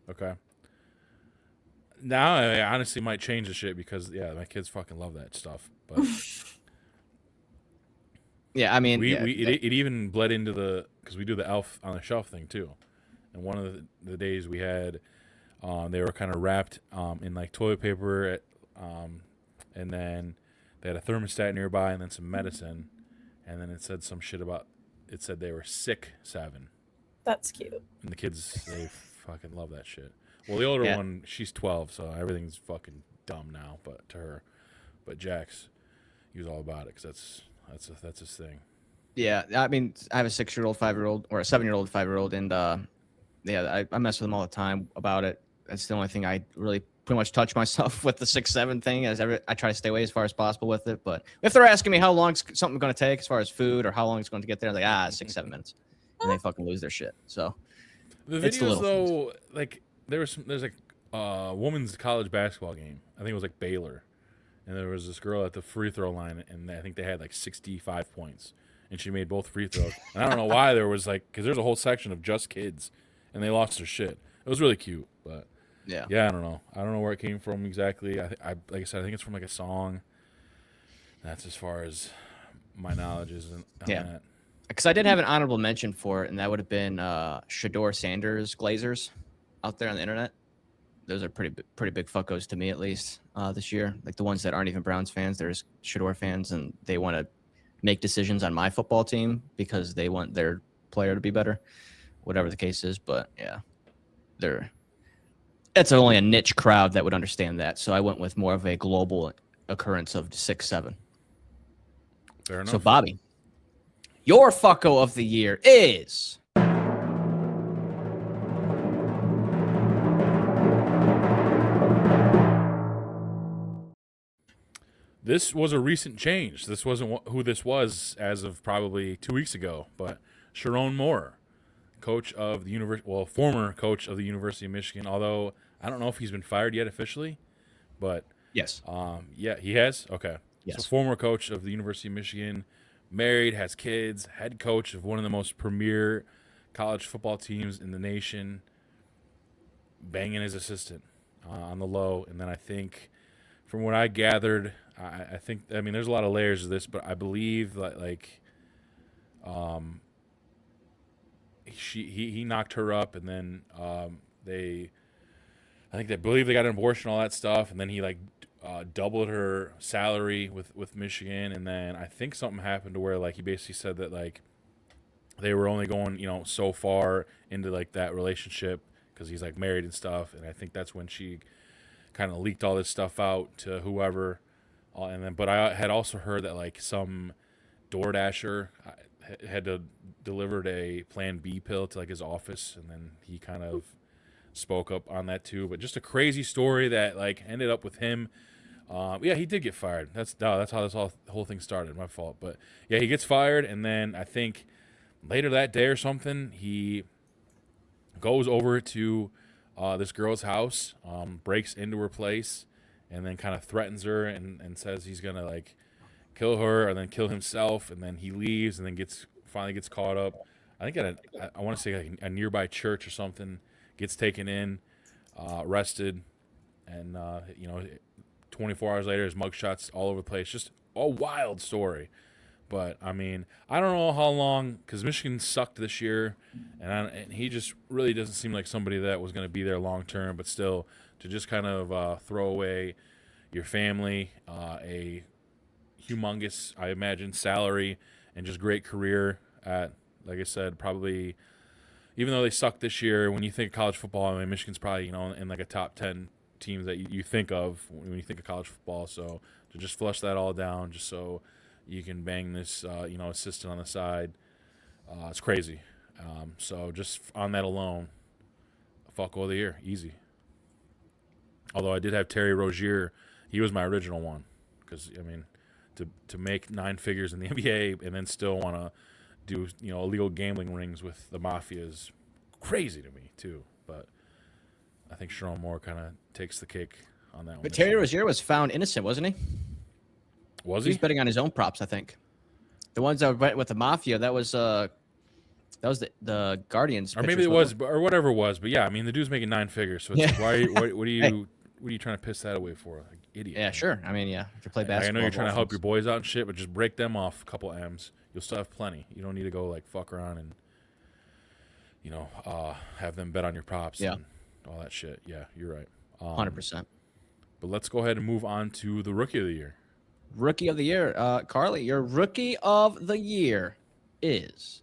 Okay. Now I honestly might change the shit because my kids fucking love that stuff. But Yeah, I mean, it even bled into because we do the Elf on the Shelf thing too. And one of the days we had, they were kind of wrapped in like toilet paper, and then they had a thermostat nearby and then some medicine, and then it said some shit about. It said they were sick 7. That's cute. And the kids, they fucking love that shit. Well, the older one, she's 12, so everything's fucking dumb now. But to her, Jax, he was all about it because that's his thing. Yeah, I mean, I have a 6-year-old, 5-year-old, or a 7-year-old, 5-year-old, and I mess with them all the time about it. That's the only thing I really pretty much touch myself with the 6-7 thing. I try to stay away as far as possible with it. But if they're asking me how long something going to take as far as food or how long it's going to get there, I'm like 6-7 minutes, and they fucking lose their shit. So the videos though, like there's like a women's college basketball game. I think it was like Baylor, and there was this girl at the free throw line, and I think they had like 65 points, and she made both free throws. And I don't know why there was like because there's a whole section of just kids, and they lost their shit. It was really cute, but. Yeah, I don't know. I don't know where it came from exactly. I like I said, I think it's from like a song. That's as far as my knowledge is on that. Because I did have an honorable mention for it, and that would have been Shador Sanders Glazers out there on the internet. Those are pretty big fuckos to me, at least this year. Like the ones that aren't even Browns fans, there's Shador fans, and they want to make decisions on my football team because they want their player to be better, whatever the case is. But yeah, it's only a niche crowd that would understand that. So I went with more of a global occurrence of 6-7. Fair enough. So Bobby, your fucko of the year is this was a recent change. This wasn't who this was as of probably 2 weeks ago, but Sharon Moore, coach of the former coach of the University of Michigan. Although I don't know if he's been fired yet officially, but yes, he has. Okay, yes. So former coach of the University of Michigan, married, has kids, head coach of one of the most premier college football teams in the nation, banging his assistant on the low. And then I think, from what I gathered, I think there's a lot of layers of this, but I believe that he knocked her up, and then they believe they got an abortion, all that stuff, and then he doubled her salary with Michigan, and then I think something happened to where he basically said that they were only going so far into that relationship because he's married and stuff, and I think that's when she kind of leaked all this stuff out to whoever, but I had also heard that some DoorDasher had delivered a Plan B pill to his office, and then he kind of spoke up on that too. But just a crazy story that ended up with him. He did get fired. That's how the whole thing started. My fault. But yeah, he gets fired, and then I think later that day or something, he goes over to this girl's house, breaks into her place, and then kind of threatens her and says he's gonna kill her and then kill himself, and then he leaves and then finally gets caught up. I think I want to say a nearby church or something, gets taken in, arrested, and 24 hours later his mugshots all over the place. Just a wild story. But I don't know how long, because Michigan sucked this year, and he just really doesn't seem like somebody that was going to be there long term. But still, to just kind of throw away your family, a humongous, I imagine, salary, and just great career at, like I said, probably, even though they sucked this year, when you think of college football, Michigan's probably in a top 10 teams that you think of when you think of college football. So to just flush that all down, just so you can bang this, assistant on the side, it's crazy. So just on that alone, fuck all the year, easy. Although I did have Terry Rozier, he was my original one, because to make 9 figures in the NBA and then still want to do illegal gambling rings with the mafia is crazy to me too. But I think Sharon Moore kind of takes the cake on that one. But Terry Rozier was found innocent, wasn't he? Was he he? was betting on his own props, I think. The ones that went with the mafia, that was the Guardians. Or maybe it was, or whatever it was. But yeah, the dude's making 9 figures. So it's why? What do you? what are you trying to piss that away for? Like, idiot. Yeah, man. sure. I mean, yeah. If you play I basketball, know you're trying to help your offense. boys out and shit, but just break them off a couple M's. You'll still have plenty. You don't need to go like fuck around and have them bet on your props Yeah. and all that shit. Yeah, you're right. 100%. But let's go ahead and move on to the rookie of the year. Rookie of the year. Carly, your rookie of the year is.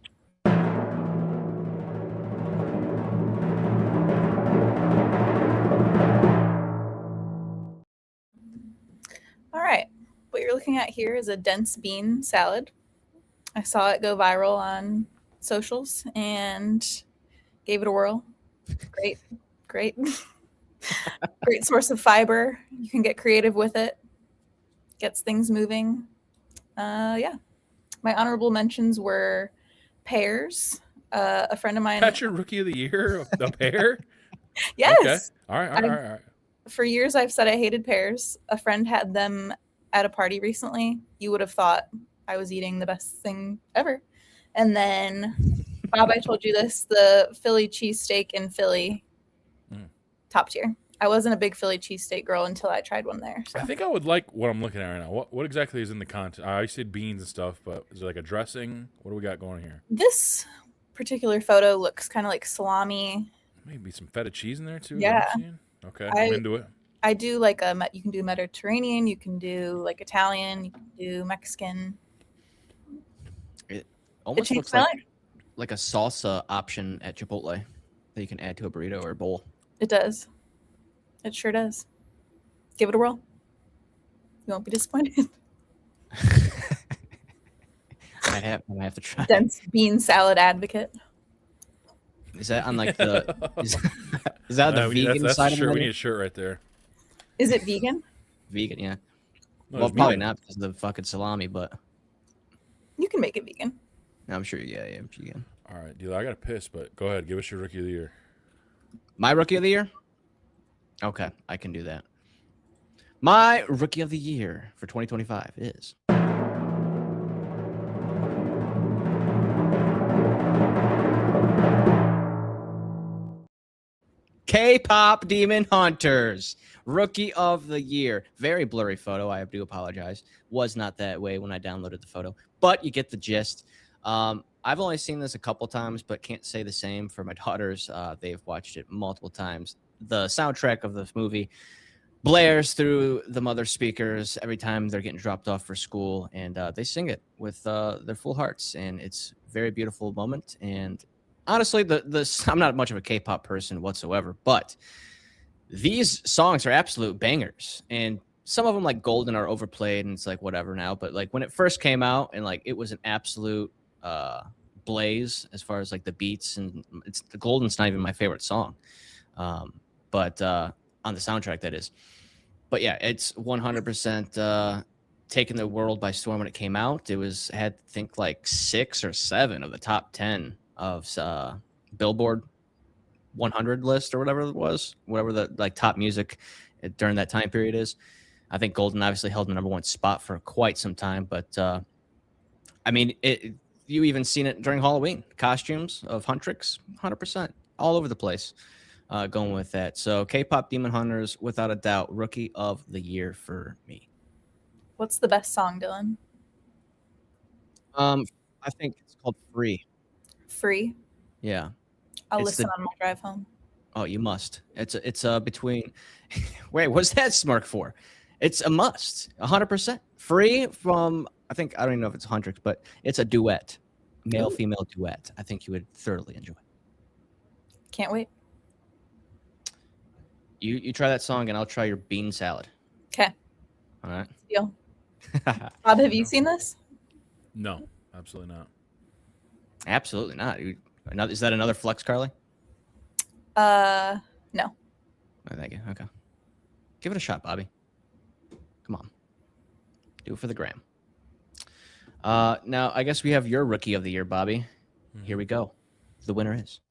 All right. What you're looking at here is a dense bean salad. I saw it go viral on socials and gave it a whirl. Great. Great. Great source of fiber. You can get creative with it. Gets things moving. Yeah. My honorable mentions were pears. A friend of mine. That's your rookie of the year, the pear. Yes. Okay. All right. For years, I've said I hated pears. A friend had them at a party recently. You would have thought I was eating the best thing ever. And then, Bob, I told you this, the Philly cheesesteak in Philly, top tier. I wasn't a big Philly cheesesteak girl until I tried one there. So. I think I would like what I'm looking at right now. What exactly is in the content? I said beans and stuff, but is it like a dressing? What do we got going here? This particular photo looks kind of like salami. Maybe some feta cheese in there too. Yeah. Okay, I'm into it. I do like you can do Mediterranean, you can do like Italian, you can do Mexican. It almost looks like a salsa option at Chipotle that you can add to a burrito or a bowl. It does. It sure does. Give it a whirl. You won't be disappointed. I have to try. Dense bean salad advocate. Is that on like the? Is that the vegan that's side a of shirt. it? We need a shirt right there. Is it vegan? Vegan, yeah. No, Well, it's probably vegan. not because of the fucking salami, but You can make it vegan. I'm sure. Yeah, vegan. All right, dealer. I got to piss, but go ahead. Give us your rookie of the year. My rookie of the year? Okay, I can do that. My rookie of the year for 2025 is K-pop Demon Hunters. Rookie of the year. Very blurry photo. I do apologize. Was not that way when I downloaded the photo, but you get the gist. I've only seen this a couple times, but can't say the same for my daughters. They've watched it multiple times. The soundtrack of this movie blares through the mother speakers every time they're getting dropped off for school, and they sing it with their full hearts, and it's a very beautiful moment. And honestly, I'm not much of a K-pop person whatsoever, but these songs are absolute bangers, and some of them like Golden are overplayed, and it's like whatever now. But like when it first came out, and like it was an absolute blaze as far as like the beats, and it's the Golden's not even my favorite song, but on the soundtrack that is. But yeah, it's 100% taken the world by storm when it came out. It had I think like 6 or 7 of the top 10 of Billboard 100 list or whatever it was, whatever the like top music during that time period is. I think Golden obviously held the #1 spot for quite some time, but I mean, you even seen it during Halloween. Costumes of Huntrix, 100%, all over the place, going with that. So K-pop Demon Hunters, without a doubt, rookie of the year for me. What's the best song, Dylan? I think it's called Free. Free. Yeah. I'll It's listen on my drive home. Oh, you must. It's between. Wait, what's that smirk for? It's a must. 100%. Free from. I don't even know if it's Huntrix, but it's a duet, male-female duet. I think you would thoroughly enjoy. Can't wait. You try that song, and I'll try your bean salad. Okay. All right. Deal. Bob, have you seen this? No, absolutely not. Absolutely not. Is that another flex, Carly? No. Oh, thank you. Okay. Give it a shot, Bobby. Come on. Do it for the gram. Now, I guess we have your rookie of the year, Bobby. Here we go. The winner is.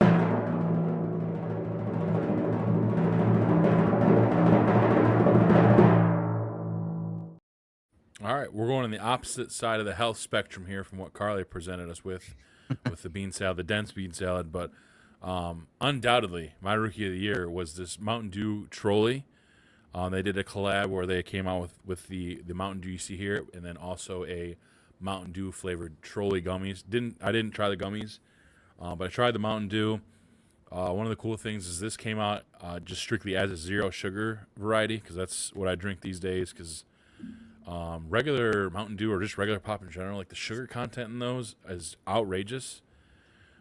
All right, we're going on the opposite side of the health spectrum here from what Carly presented us with the bean salad, the dense bean salad. But undoubtedly, my rookie of the year was this Mountain Dew Trolley. They did a collab where they came out with the Mountain Dew you see here, and then also a Mountain Dew flavored trolley gummies. I didn't try the gummies, but I tried the Mountain Dew. One of the cool things is this came out just strictly as a zero sugar variety, because that's what I drink these days. Because regular Mountain Dew or just regular pop in general, like the sugar content in those is outrageous.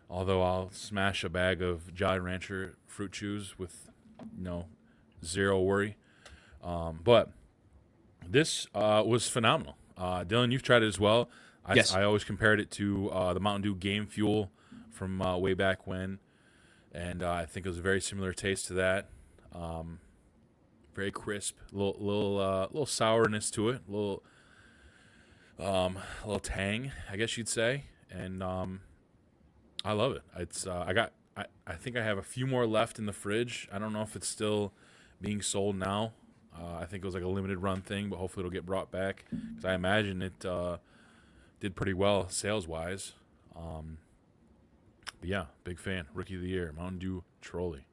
Although I'll smash a bag of Jolly Rancher fruit chews with zero worry. But this was phenomenal. Dylan, you've tried it as well. Yes. I always compared it to the Mountain Dew Game Fuel from way back when. And I think it was a very similar taste to that. Very crisp, little sourness to it, little tang, I guess you'd say. And I love it. It's I think I have a few more left in the fridge. I don't know if it's still being sold now. I think it was like a limited run thing, but hopefully it'll get brought back, because I imagine it did pretty well sales wise. But yeah, big fan. Rookie of the Year, Mountain Dew Trolley.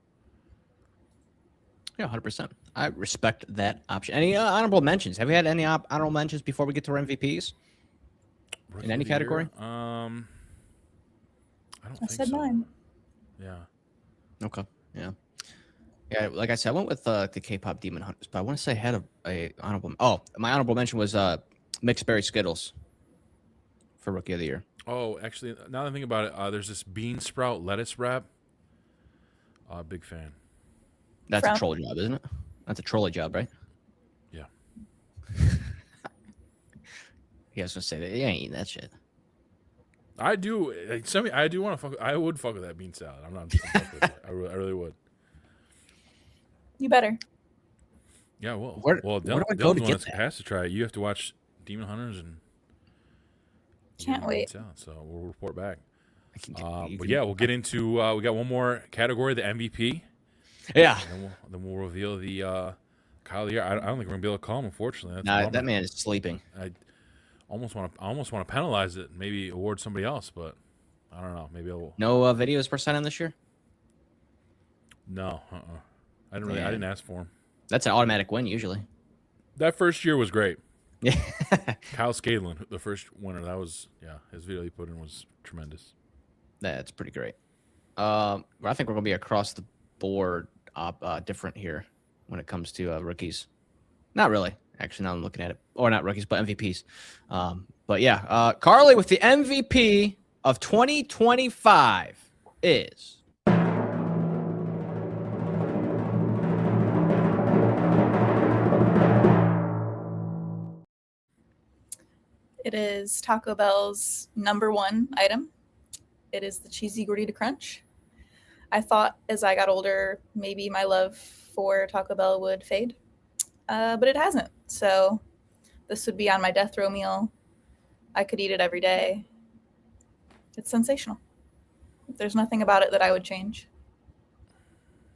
Yeah, 100%. I respect that option. Any honorable mentions? Have we had any honorable mentions before we get to our MVPs? Rookie In any of the Year? category? I don't I think said so. mine. Yeah. Okay. Yeah. Yeah, like I said, I went with the K-pop Demon Hunters, but I want to say I had a honorable. Oh, my honorable mention was Mixed Berry Skittles for Rookie of the Year. Oh, actually, now that I think about it, there's this bean sprout lettuce wrap. Big fan. That's From- a troll job, isn't it? That's a trolley job, right? Yeah. Yeah, I was gonna say that. You ain't eating that shit. I do. I do want to fuck. I would fuck with that bean salad. I'm not. Fuck with it. I really would. You better. Yeah. Well. Where Well, do I go Dylan's to one get that's that? has to try it. You have to watch Demon Hunters and. Can't bean wait. salad, so we'll report back. I can get, you But can- yeah, we'll get into. We got one more category, the MVP. yeah. And then we'll reveal the Kyle of the Year. I don't think we're gonna be able to call him, unfortunately. That's a Nah, bummer. that man is sleeping. I almost want to penalize it, maybe award somebody else, but I don't know. Maybe I'll. No videos per sign on this year. No, I didn't really. I Yeah. didn't ask for him. That's an automatic win usually. That first year was great. Yeah. Kyle Scanlon, the first winner. That was his video he put in was tremendous. That's pretty great. I think we're gonna be across the board different here when it comes to rookies. Not really, actually. Now I'm looking at it, or not rookies, but MVPs. But yeah, Carly with the MVP of 2025 is. It is Taco Bell's #1 item. It is the cheesy gordita crunch. I thought as I got older, maybe my love for Taco Bell would fade, but it hasn't. So this would be on my death row meal. I could eat it every day. It's sensational. There's nothing about it that I would change.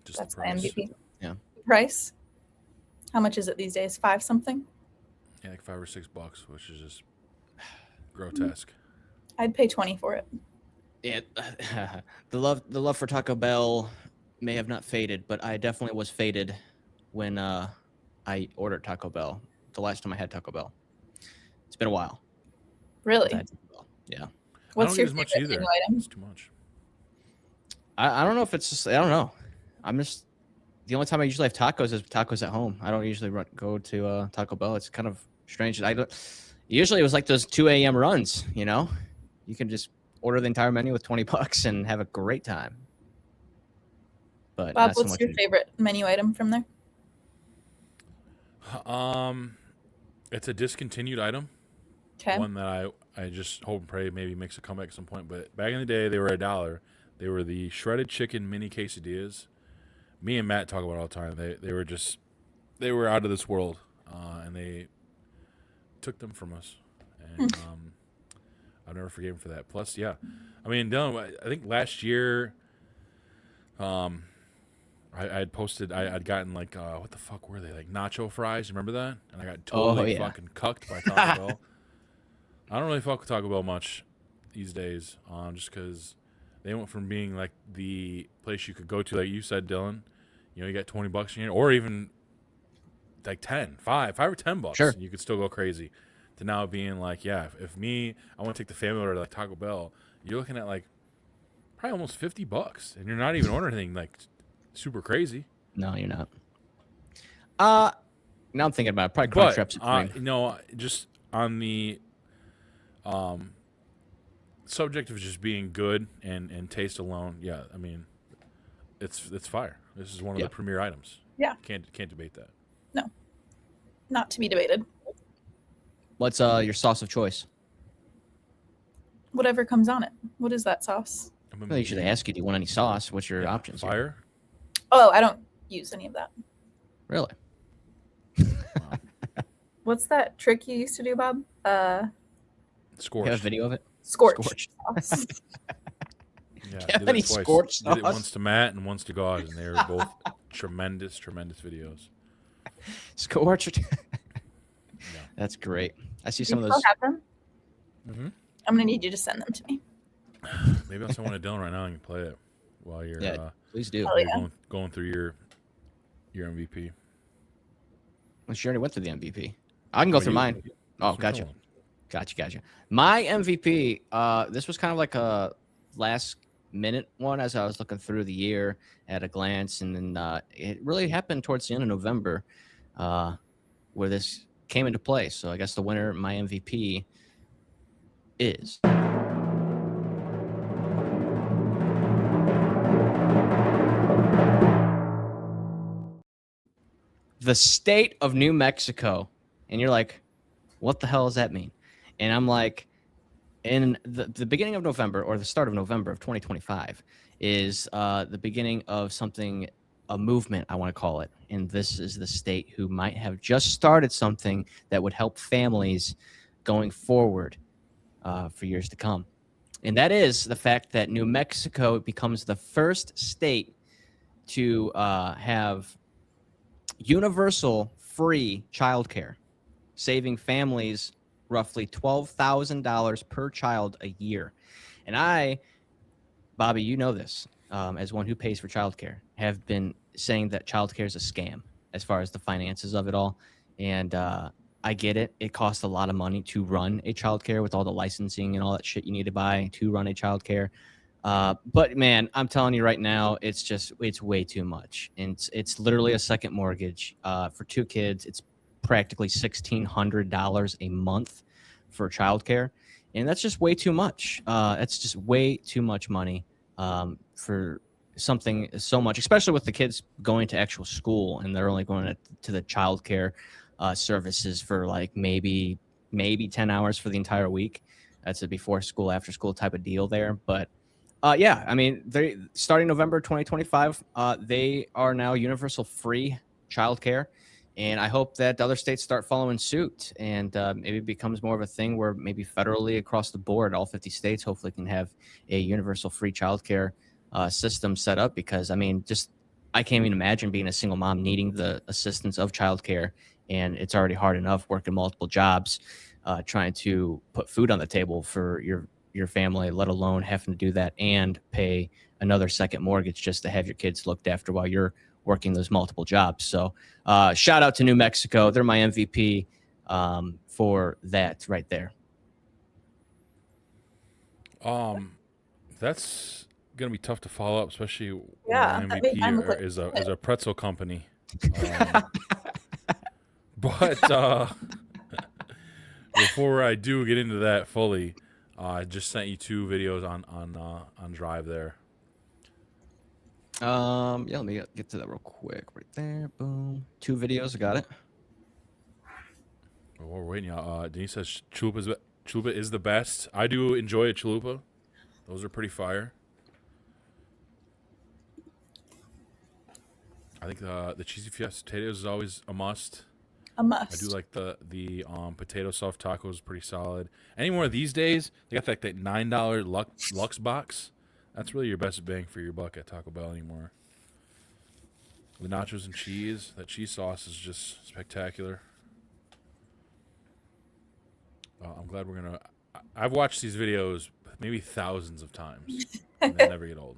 Just That's the my price. MVP. Yeah. Price? How much is it these days? 5 something? Yeah, like $5 or $6, which is just grotesque. I'd pay 20 for it. Yeah, the love for Taco Bell may have not faded, but I definitely was faded when I ordered Taco Bell. The last time I had Taco Bell, it's been a while. Really? I had Taco Bell. Yeah, What's I don't your get as much favorite either. menu item? It's too much. I don't know if it's just I don't know. I'm just the only time I usually have tacos is tacos at home. I don't usually go to Taco Bell. It's kind of strange. I don't. Usually it was like those 2 a.m. runs. You know, you can just order the entire menu with $20 and have a great time. But Bob, not so what's much your anymore. favorite menu item from there? It's a discontinued item. Okay. One that I just hope and pray maybe makes a comeback at some point. But back in the day, they were $1. They were the shredded chicken mini quesadillas. Me and Matt talk about it all the time. They were out of this world, and they took them from us. And I'll never forgive him for that. Plus, yeah, I mean, Dylan, I think last year, I had posted, I'd gotten like, what the fuck were they? Like nacho fries. Remember that? And I got totally yeah. fucking cucked by Taco Bell. I don't really fuck with Taco Bell much these days, just because they went from being like the place you could go to, like you said, Dylan. You know, you got $20 in here, or even like 5 or $10, Sure. and you could still go crazy. To now being like, yeah, if I want to take the family order to like Taco Bell, you're looking at like probably almost $50, and you're not even ordering anything like super crazy. No, you're not. Now I'm thinking about it. Probably Crunchwrap Supreme. No, just on the subject of just being good and taste alone, yeah, I mean, it's fire. This is one of the premier items. Yeah. Can't debate that. No, not to be debated. What's your sauce of choice? Whatever comes on it. What is that sauce? Well, they usually ask you, do you want any sauce? What's your options? Here? Fire. Oh, I don't use any of that. Really? What's that trick you used to do, Bob? Scorched. You have a video of it? Scorched sauce. Yeah, Have did any it twice. scorched Did it sauce? once to Matt and once to God, and they were both tremendous videos. Scorched. That's great. I see some You of those. still have them? Mm-hmm. I'm gonna need you to send them to me. Maybe I'll send one to Dylan right now and you can play it while you're, Please do. Oh, yeah. going through your MVP. Well, she already went through the MVP. I can go through mine. Oh, That's gotcha. what Gotcha. My MVP, this was kind of like a last minute one as I was looking through the year at a glance. And then it really happened towards the end of November where this came into play. So I guess the winner, my MVP, is... the state of New Mexico. And you're like, what the hell does that mean? And I'm like, in the beginning of November, or the start of November of 2025, is the beginning of something, a movement, I want to call it. And this is the state who might have just started something that would help families going forward for years to come. And that is the fact that New Mexico becomes the first state to have universal free childcare, saving families roughly $12,000 per child a year. And I, Bobby, you know this, as one who pays for childcare, have been saying that childcare is a scam as far as the finances of it all. And I get it. It costs a lot of money to run a childcare with all the licensing and all that shit you need to buy to run a childcare. But man, I'm telling you right now, it's way too much. And it's literally a second mortgage for 2 kids. It's practically $1,600 a month for childcare. And that's just way too much. That's just way too much money for something so much, especially with the kids going to actual school and they're only going to the childcare services for like maybe 10 hours for the entire week. That's a before school, after school type of deal there. But yeah, I mean, they starting November 2025, they are now universal free childcare. And I hope that other states start following suit and maybe it becomes more of a thing where maybe federally across the board, all 50 states hopefully can have a universal free childcare system set up. Because I mean, I can't even imagine being a single mom needing the assistance of childcare. And it's already hard enough working multiple jobs, trying to put food on the table for your family, let alone having to do that and pay another second mortgage just to have your kids looked after while you're working those multiple jobs. So shout out to New Mexico. They're my MVP for that right there. That's gonna be tough to follow up, especially when Yeah, an that made mine look MVP like is a pretzel company. But before I do get into that fully, I just sent you 2 videos on Drive there. Yeah, let me get to that real quick. Right there, boom. 2 videos, I got it. Well, we're waiting. Denise says chalupa is the best. I do enjoy a chalupa. Those are pretty fire. I think the cheesy fiesta potatoes is always a must. A must. I do like the potato soft tacos, pretty solid. Any more these days, they got that $9 Lux box. That's really your best bang for your buck at Taco Bell anymore. The nachos and cheese, that cheese sauce is just spectacular. I'm glad we're gonna. I've watched these videos maybe thousands of times, and they never get old.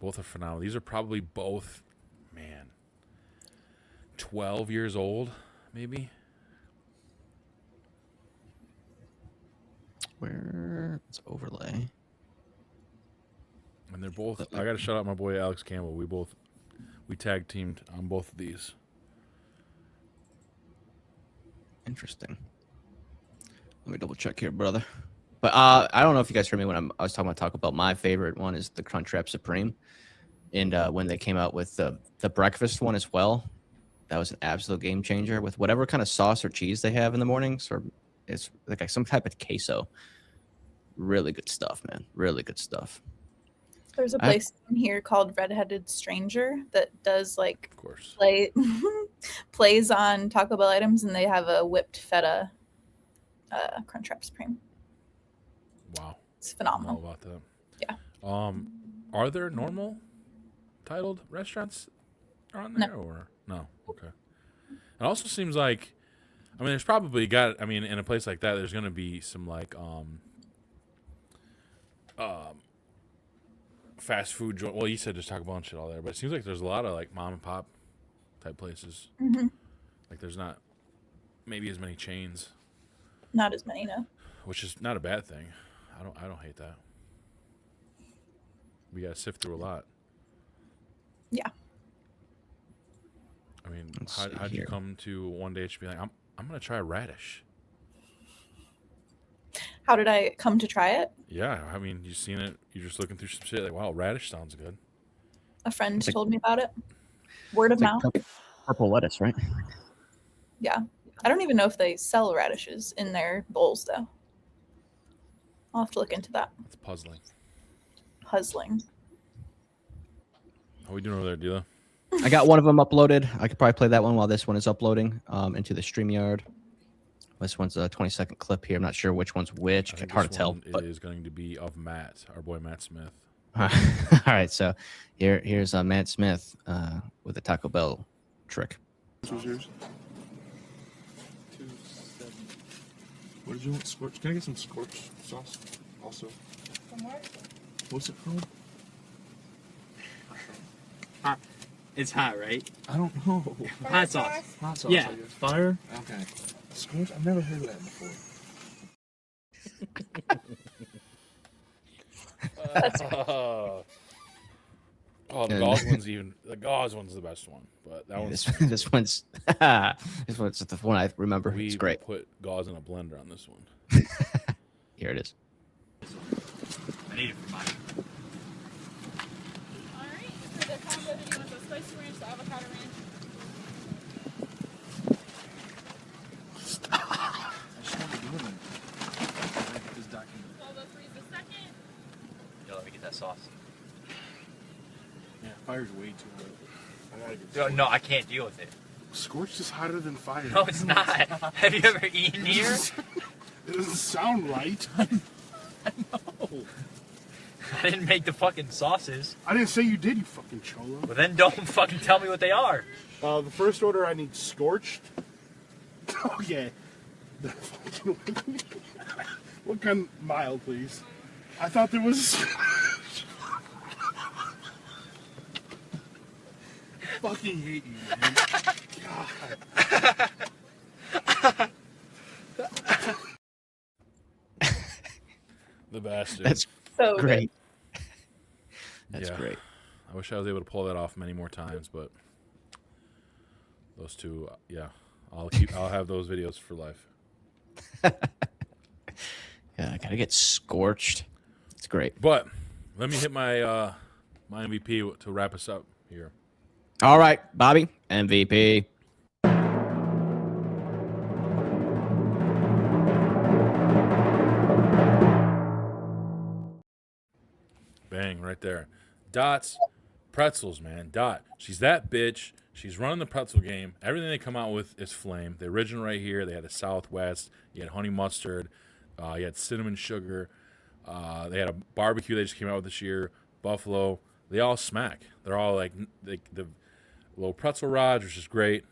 Both are phenomenal. These are probably both, man, 12 years old, maybe. Where it's overlay. And they're both. I got to shout out my boy Alex Campbell. We tag teamed on both of these. Interesting. Let me double check here, brother. But I don't know if you guys heard me when I was talking about Taco Bell. My favorite one is the Crunchwrap Supreme, and when they came out with the breakfast one as well, that was an absolute game changer with whatever kind of sauce or cheese they have in the mornings, or it's like some type of queso. Really good stuff, man. Really good stuff. There's a place in here called Redheaded Stranger that does like Of course. plays on Taco Bell items, and they have a whipped feta Crunchwrap Supreme. Wow. It's How phenomenal. about that? Yeah. Are there normal titled restaurants on there or no? Okay. It also seems like, I mean, there's probably got. I mean, in a place like that, there's gonna be some like fast food joint. Well, you said just Taco Bell and shit all there, but it seems like there's a lot of like mom and pop type places. Mm-hmm. Like there's not maybe as many chains, Not as many, no. which is not a bad thing. I don't hate that. We gotta sift through a lot. Yeah. I mean, Let's see how'd you here. come to one day just be like, I'm gonna try radish? How did I come to try it? Yeah, I mean, you seen it. You're just looking through some shit. Like, wow, radish sounds good. A friend It's like- told me about it. Word of It's like mouth. purple lettuce, right? Yeah. I don't even know if they sell radishes in their bowls, though. I'll have to look into that. It's puzzling. Puzzling. How we doing over there, Dila? I got one of them uploaded. I could probably play that one while this one is uploading into the StreamYard. This one's a 20-second clip here. I'm not sure which one's which. I think Hard to this tell. one But... is going to be of Matt, our boy Matt Smith. All right, so here's Matt Smith with the Taco Bell trick. This was yours? 270. What did you want? Scorch? Can I get some scorch sauce also? What's it called? Hot. It's hot, right? I don't know. Hot sauce. Hot sauce. Yeah. I guess. Fire. Okay. Scorch? I've never heard of that before. Oh, the gauze one's the gauze one's the best one, but that one's This one's the one I remember. we It's great. put gauze in a blender on this one. Here it is. I need it for mine. Alright, for the combo, did you want the spicy ranch, the avocado ranch? I just want to do it. I get this document. 1203 is the second. Yo, let me get that sauce. Yeah, fire's way too hot. I gotta get No, I can't deal with it. Scorched is hotter than fire. No, it's not. Have you ever eaten here? It doesn't sound right. No. I didn't make the fucking sauces. I didn't say you did, you fucking cholo. Well, then don't fucking tell me what they are. The first order I need scorched. Okay. What kind mild, please? I thought there was. Fucking hate you, man. God. The bastard. That's So great. That's Yeah. great. I wish I was able to pull that off many more times, but those two, yeah, I'll have those videos for life. Yeah, I gotta get scorched. It's great. But let me hit my my MVP to wrap us up here. All right, Bobby, MVP. Bang, right there. Dot's pretzels, man. Dot. She's that bitch. She's running the pretzel game. Everything they come out with is flame. The original right here, they had a Southwest. You had honey mustard. You had cinnamon sugar. They had a barbecue they just came out with this year. Buffalo. They all smack. They're all like the little pretzel rods, which is great.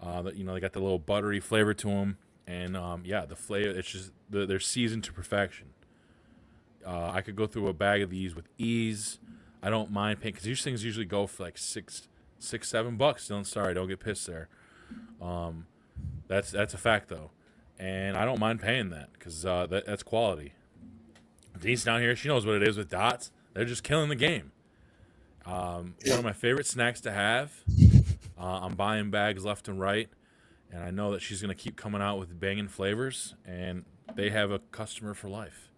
They got the little buttery flavor to them. And, yeah, the flavor, it's just, they're seasoned to perfection. I could go through a bag of these with ease. I don't mind paying, because these things usually go for like $6 $6-7. Dylan, sorry, don't get pissed there. That's a fact though, and I don't mind paying that because that's quality. Denise down here, she knows what it is with dots. They're just killing the game. One of my favorite snacks to have. I'm buying bags left and right, and I know that she's gonna keep coming out with banging flavors, and they have a customer for life.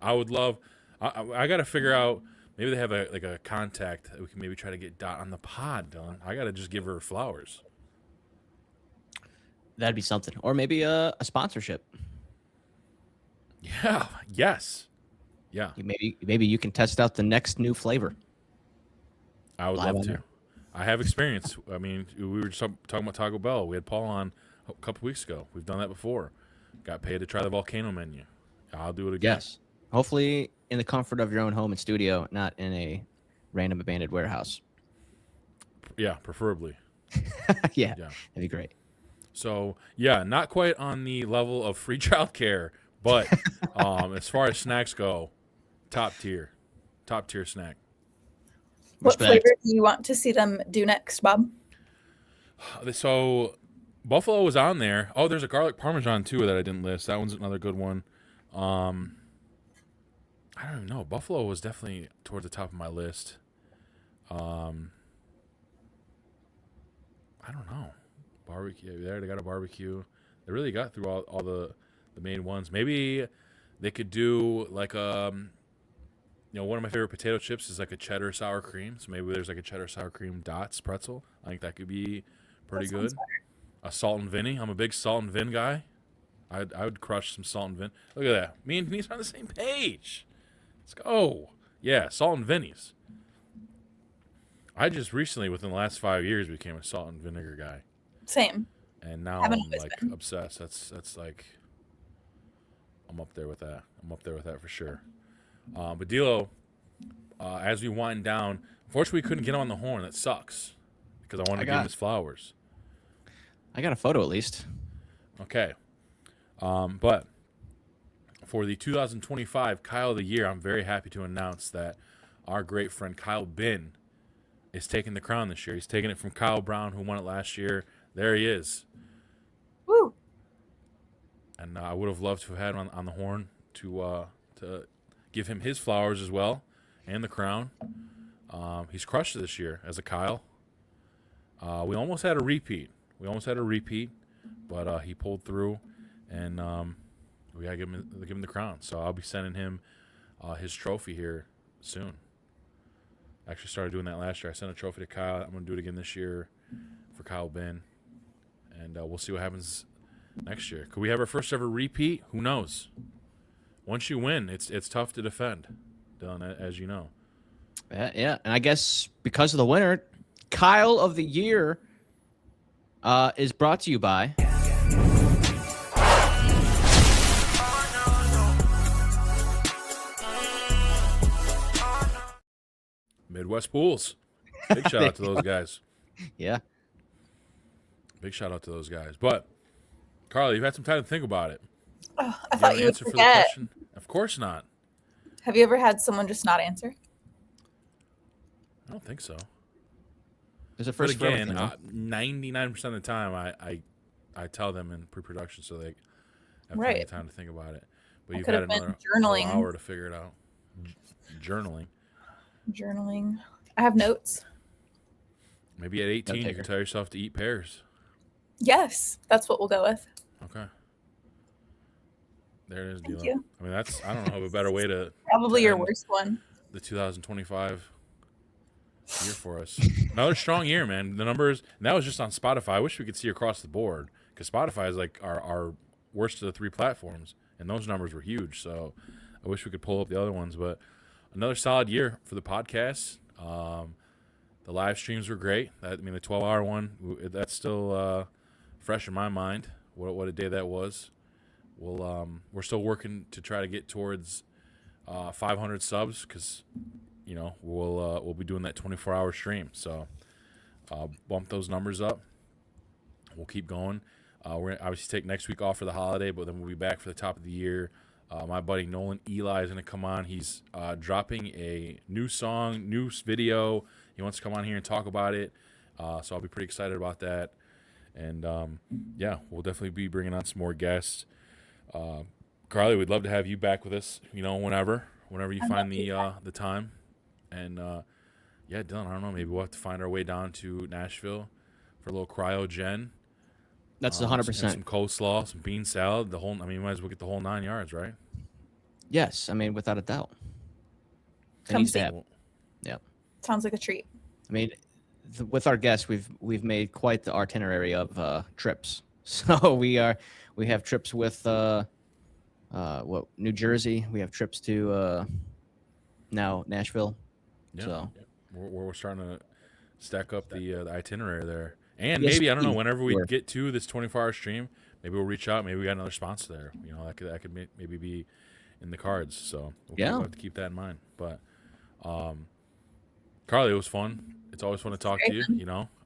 I would love. I got to figure out. Maybe they have a contact that we can maybe try to get Dot on the pod, Dylan. I got to just give her flowers. That'd be something, or maybe a sponsorship. Yeah. Yes. Yeah. Maybe you can test out the next new flavor. I would Live love on to. air. I have experience. I mean, we were just talking about Taco Bell. We had Paul on a couple weeks ago. We've done that before. Got paid to try the volcano menu. I'll do it again. Yes. Hopefully in the comfort of your own home and studio, not in a random abandoned warehouse. Yeah, preferably. Yeah, Yeah. that'd be great. So, yeah, not quite on the level of free childcare, but as far as snacks go, top tier snack. What Respect. flavor do you want to see them do next, Bob? So, Buffalo was on there. Oh, there's a garlic parmesan too that I didn't list. That one's another good one. I don't even know. Buffalo was definitely towards the top of my list. I don't know. Barbecue. There, they got a barbecue. They really got through all the main ones. Maybe they could do like one of my favorite potato chips is like a cheddar sour cream. So maybe there's like a cheddar sour cream Dots pretzel. I think that could be pretty That good. sounds better. A salt and vinny. I'm a big salt and vin guy. I would crush some salt and vin. Look at that. Me and Denise are on the same page. Let's go. Yeah, salt and vinnies. I just recently, within the last 5 years, became a salt and vinegar guy. Same. And now Haven't I'm always like been. obsessed. That's like I'm up there with that. I'm up there with that for sure. But D'Lo, as we wind down, unfortunately we couldn't get him on the horn. That sucks because I wanted to give him his flowers. I got a photo at least. Okay. But for the 2025 Kyle of the Year, I'm very happy to announce that our great friend Kyle Bin is taking the crown this year. He's taking it from Kyle Brown, who won it last year. There he is. Woo! And I would have loved to have had him on the horn to give him his flowers as well and the crown. He's crushed it this year as a Kyle. We almost had a repeat. But he pulled through, and we gotta give him the crown. So I'll be sending him his trophy here soon. I actually started doing that last year. I sent a trophy to Kyle. I'm gonna do it again this year for Kyle Ben, and we'll see what happens next year. Could we have our first ever repeat? Who knows? Once you win, it's tough to defend, Dylan, as you know. Yeah, and I guess because of the winner, Kyle of the Year is brought to you by. Midwest Pools. Big shout out to those guys. Yeah. Big shout out to those guys. But Carly, you've had some time to think about it. Oh, I Do you have thought an you would answer for the forget. question? Of course not. Have you ever had someone just not answer? I don't think so. There's a But first for again, everything, though. 99% of the time, I tell them in pre-production so they have plenty Right. of time to think about it. But I you've could had have been another journaling. whole hour to figure it out. Journaling. I have notes. Maybe at 18, you taker. can tell yourself to eat pears. Yes, that's what we'll go with. Okay. There it is, Thank D'Lo. you. I mean, I don't know of a better way to Probably your And- worst one. the 2025 year for us. Another strong year, man. The numbers, and that was just on Spotify. I wish we could see across the board because Spotify is like our worst of the three platforms, and those numbers were huge. So I wish we could pull up the other ones, but another solid year for the podcast. The live streams were great. The 12-hour one, that's still fresh in my mind. What a day that was. We're still working to try to get towards 500 subs because we'll be doing that 24-hour stream. So bump those numbers up. We'll keep going. We're gonna obviously take next week off for the holiday, but then we'll be back for the top of the year. My buddy Nolan Eli is going to come on. He's dropping a new song, new video. He wants to come on here and talk about it. So I'll be pretty excited about that. And yeah, we'll definitely be bringing on some more guests. Carly, we'd love to have you back with us. Whenever you find the time. And yeah, Dylan, I don't know. Maybe we'll have to find our way down to Nashville for a little cryogen. That's 100%. Some coleslaw, some bean salad. We might as well get the whole 9 yards, right? Yes, I mean, without a doubt. Come see. Yeah. Sounds like a treat. I mean, with our guests, we've made quite the itinerary of trips. So we have trips with New Jersey. We have trips to now Nashville. Yeah. So we're starting to stack up the itinerary there. And Yes, maybe, I don't know, we whenever we were. get to this 24-hour stream, maybe we'll reach out. Maybe we got another sponsor there. That could maybe be in the cards. So we'll have to keep that in mind. But Carly, it was fun. It's always fun to talk to you.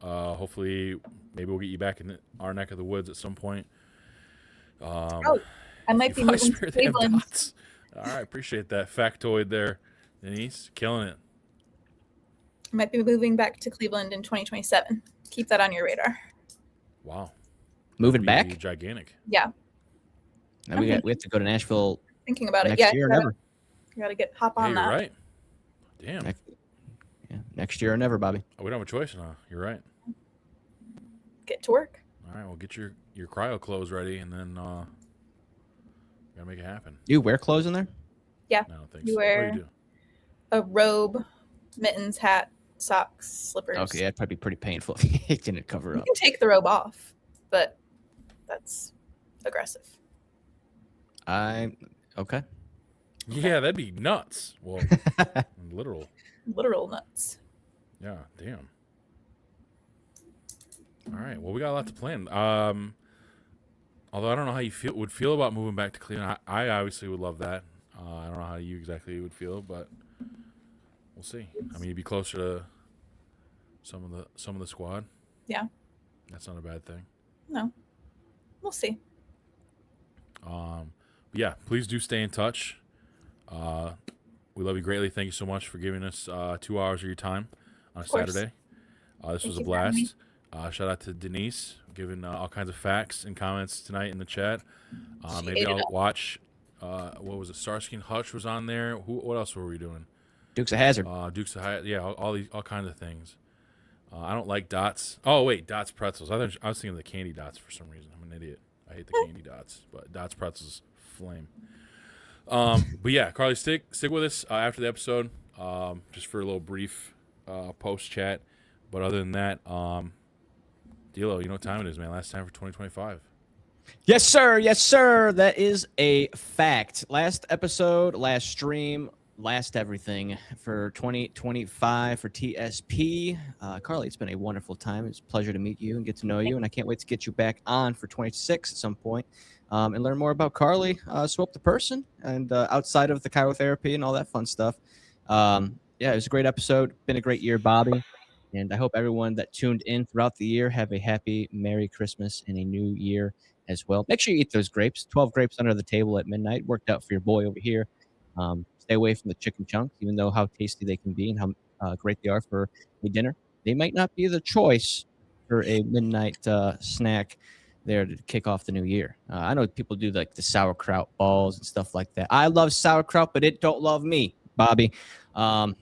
Hopefully, maybe we'll get you back in our neck of the woods at some point. I might be moving to Cleveland. All right, appreciate that factoid there, Denise. Killing it. I might be moving back to Cleveland in 2027. Keep that on your radar. Wow. moving That'd be back. gigantic. Yeah. And we have to go to Nashville Thinking about it. next Yeah. year or You never. gotta hop Yeah, on you're that. right. Damn. Next year or never, Bobby. We don't have a choice now. You're right. Get to work. All right, well, get your cryo clothes ready, and then gotta make it happen. You wear clothes in there? Yeah. I don't think You so. wear- What do you do? A robe, mittens, hat, socks, slippers. Okay, that'd probably be pretty painful if it didn't cover You up. can take the robe off, but that's aggressive. Okay. Yeah, that'd be nuts. Well, literal. Literal nuts. Yeah, damn. All right, well, we got a lot to plan. Although I don't know how you would feel about moving back to Cleveland. I obviously would love that. I don't know how you exactly would feel, but we'll see. I mean, you'd be closer to some of the squad. Yeah. That's not a bad thing. No. We'll see. But yeah, please do stay in touch. We love you greatly. Thank you so much for giving us 2 hours of your time on a course. Saturday. This was a you for having me. blast. Shout out to Denise, giving all kinds of facts and comments tonight in the chat. She Maybe ate it I'll up. watch. What was it? Starsky and Hutch was on there. What else were we doing? Dukes of Hazzard. Dukes of Hazzard. Yeah, all kinds of things. I don't like Dots. Oh wait, Dots pretzels. I was thinking of the candy Dots for some reason. I'm an idiot. I hate the candy Dots, but Dots pretzels flame. But yeah, Carly, stick with us after the episode, just for a little brief post chat. But other than that, D'Lo, you know what time it is, man. Last time for 2025. Yes, sir. Yes, sir. That is a fact. Last episode, last stream, last everything for 2025 for TSP. Carly, it's been a wonderful time. It's a pleasure to meet you and get to know you. And I can't wait to get you back on for 26 at some point and learn more about Carly Swope, the person, and outside of the chirotherapy and all that fun stuff. Yeah, it was a great episode. Been a great year, Bobby. And I hope everyone that tuned in throughout the year have a happy, Merry Christmas and a new year as well. Make sure you eat those grapes. 12 grapes under the table at midnight. Worked out for your boy over here. Stay away from the chicken chunks, even though how tasty they can be and how great they are for a dinner. They might not be the choice for a midnight snack there to kick off the new year. I know people do like the sauerkraut balls and stuff like that. I love sauerkraut, but it don't love me, Bobby. I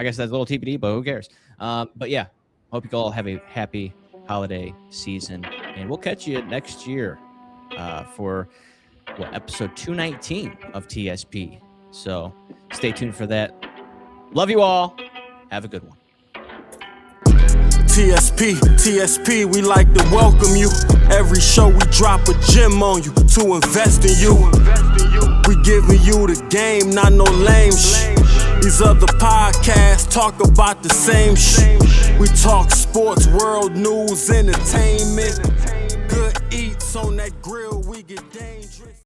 guess that's a little TBD, but who cares? But yeah, hope you all have a happy holiday season, and we'll catch you next year for episode 219 of TSP. So stay tuned for that. Love you all. Have a good one. TSP, we like to welcome you. Every show we drop a gem on you to invest in you. We giving you the game, not no lame shit. These other podcasts talk about the same shit. We talk sports, world news, entertainment. Good eats on that grill, we get dangerous.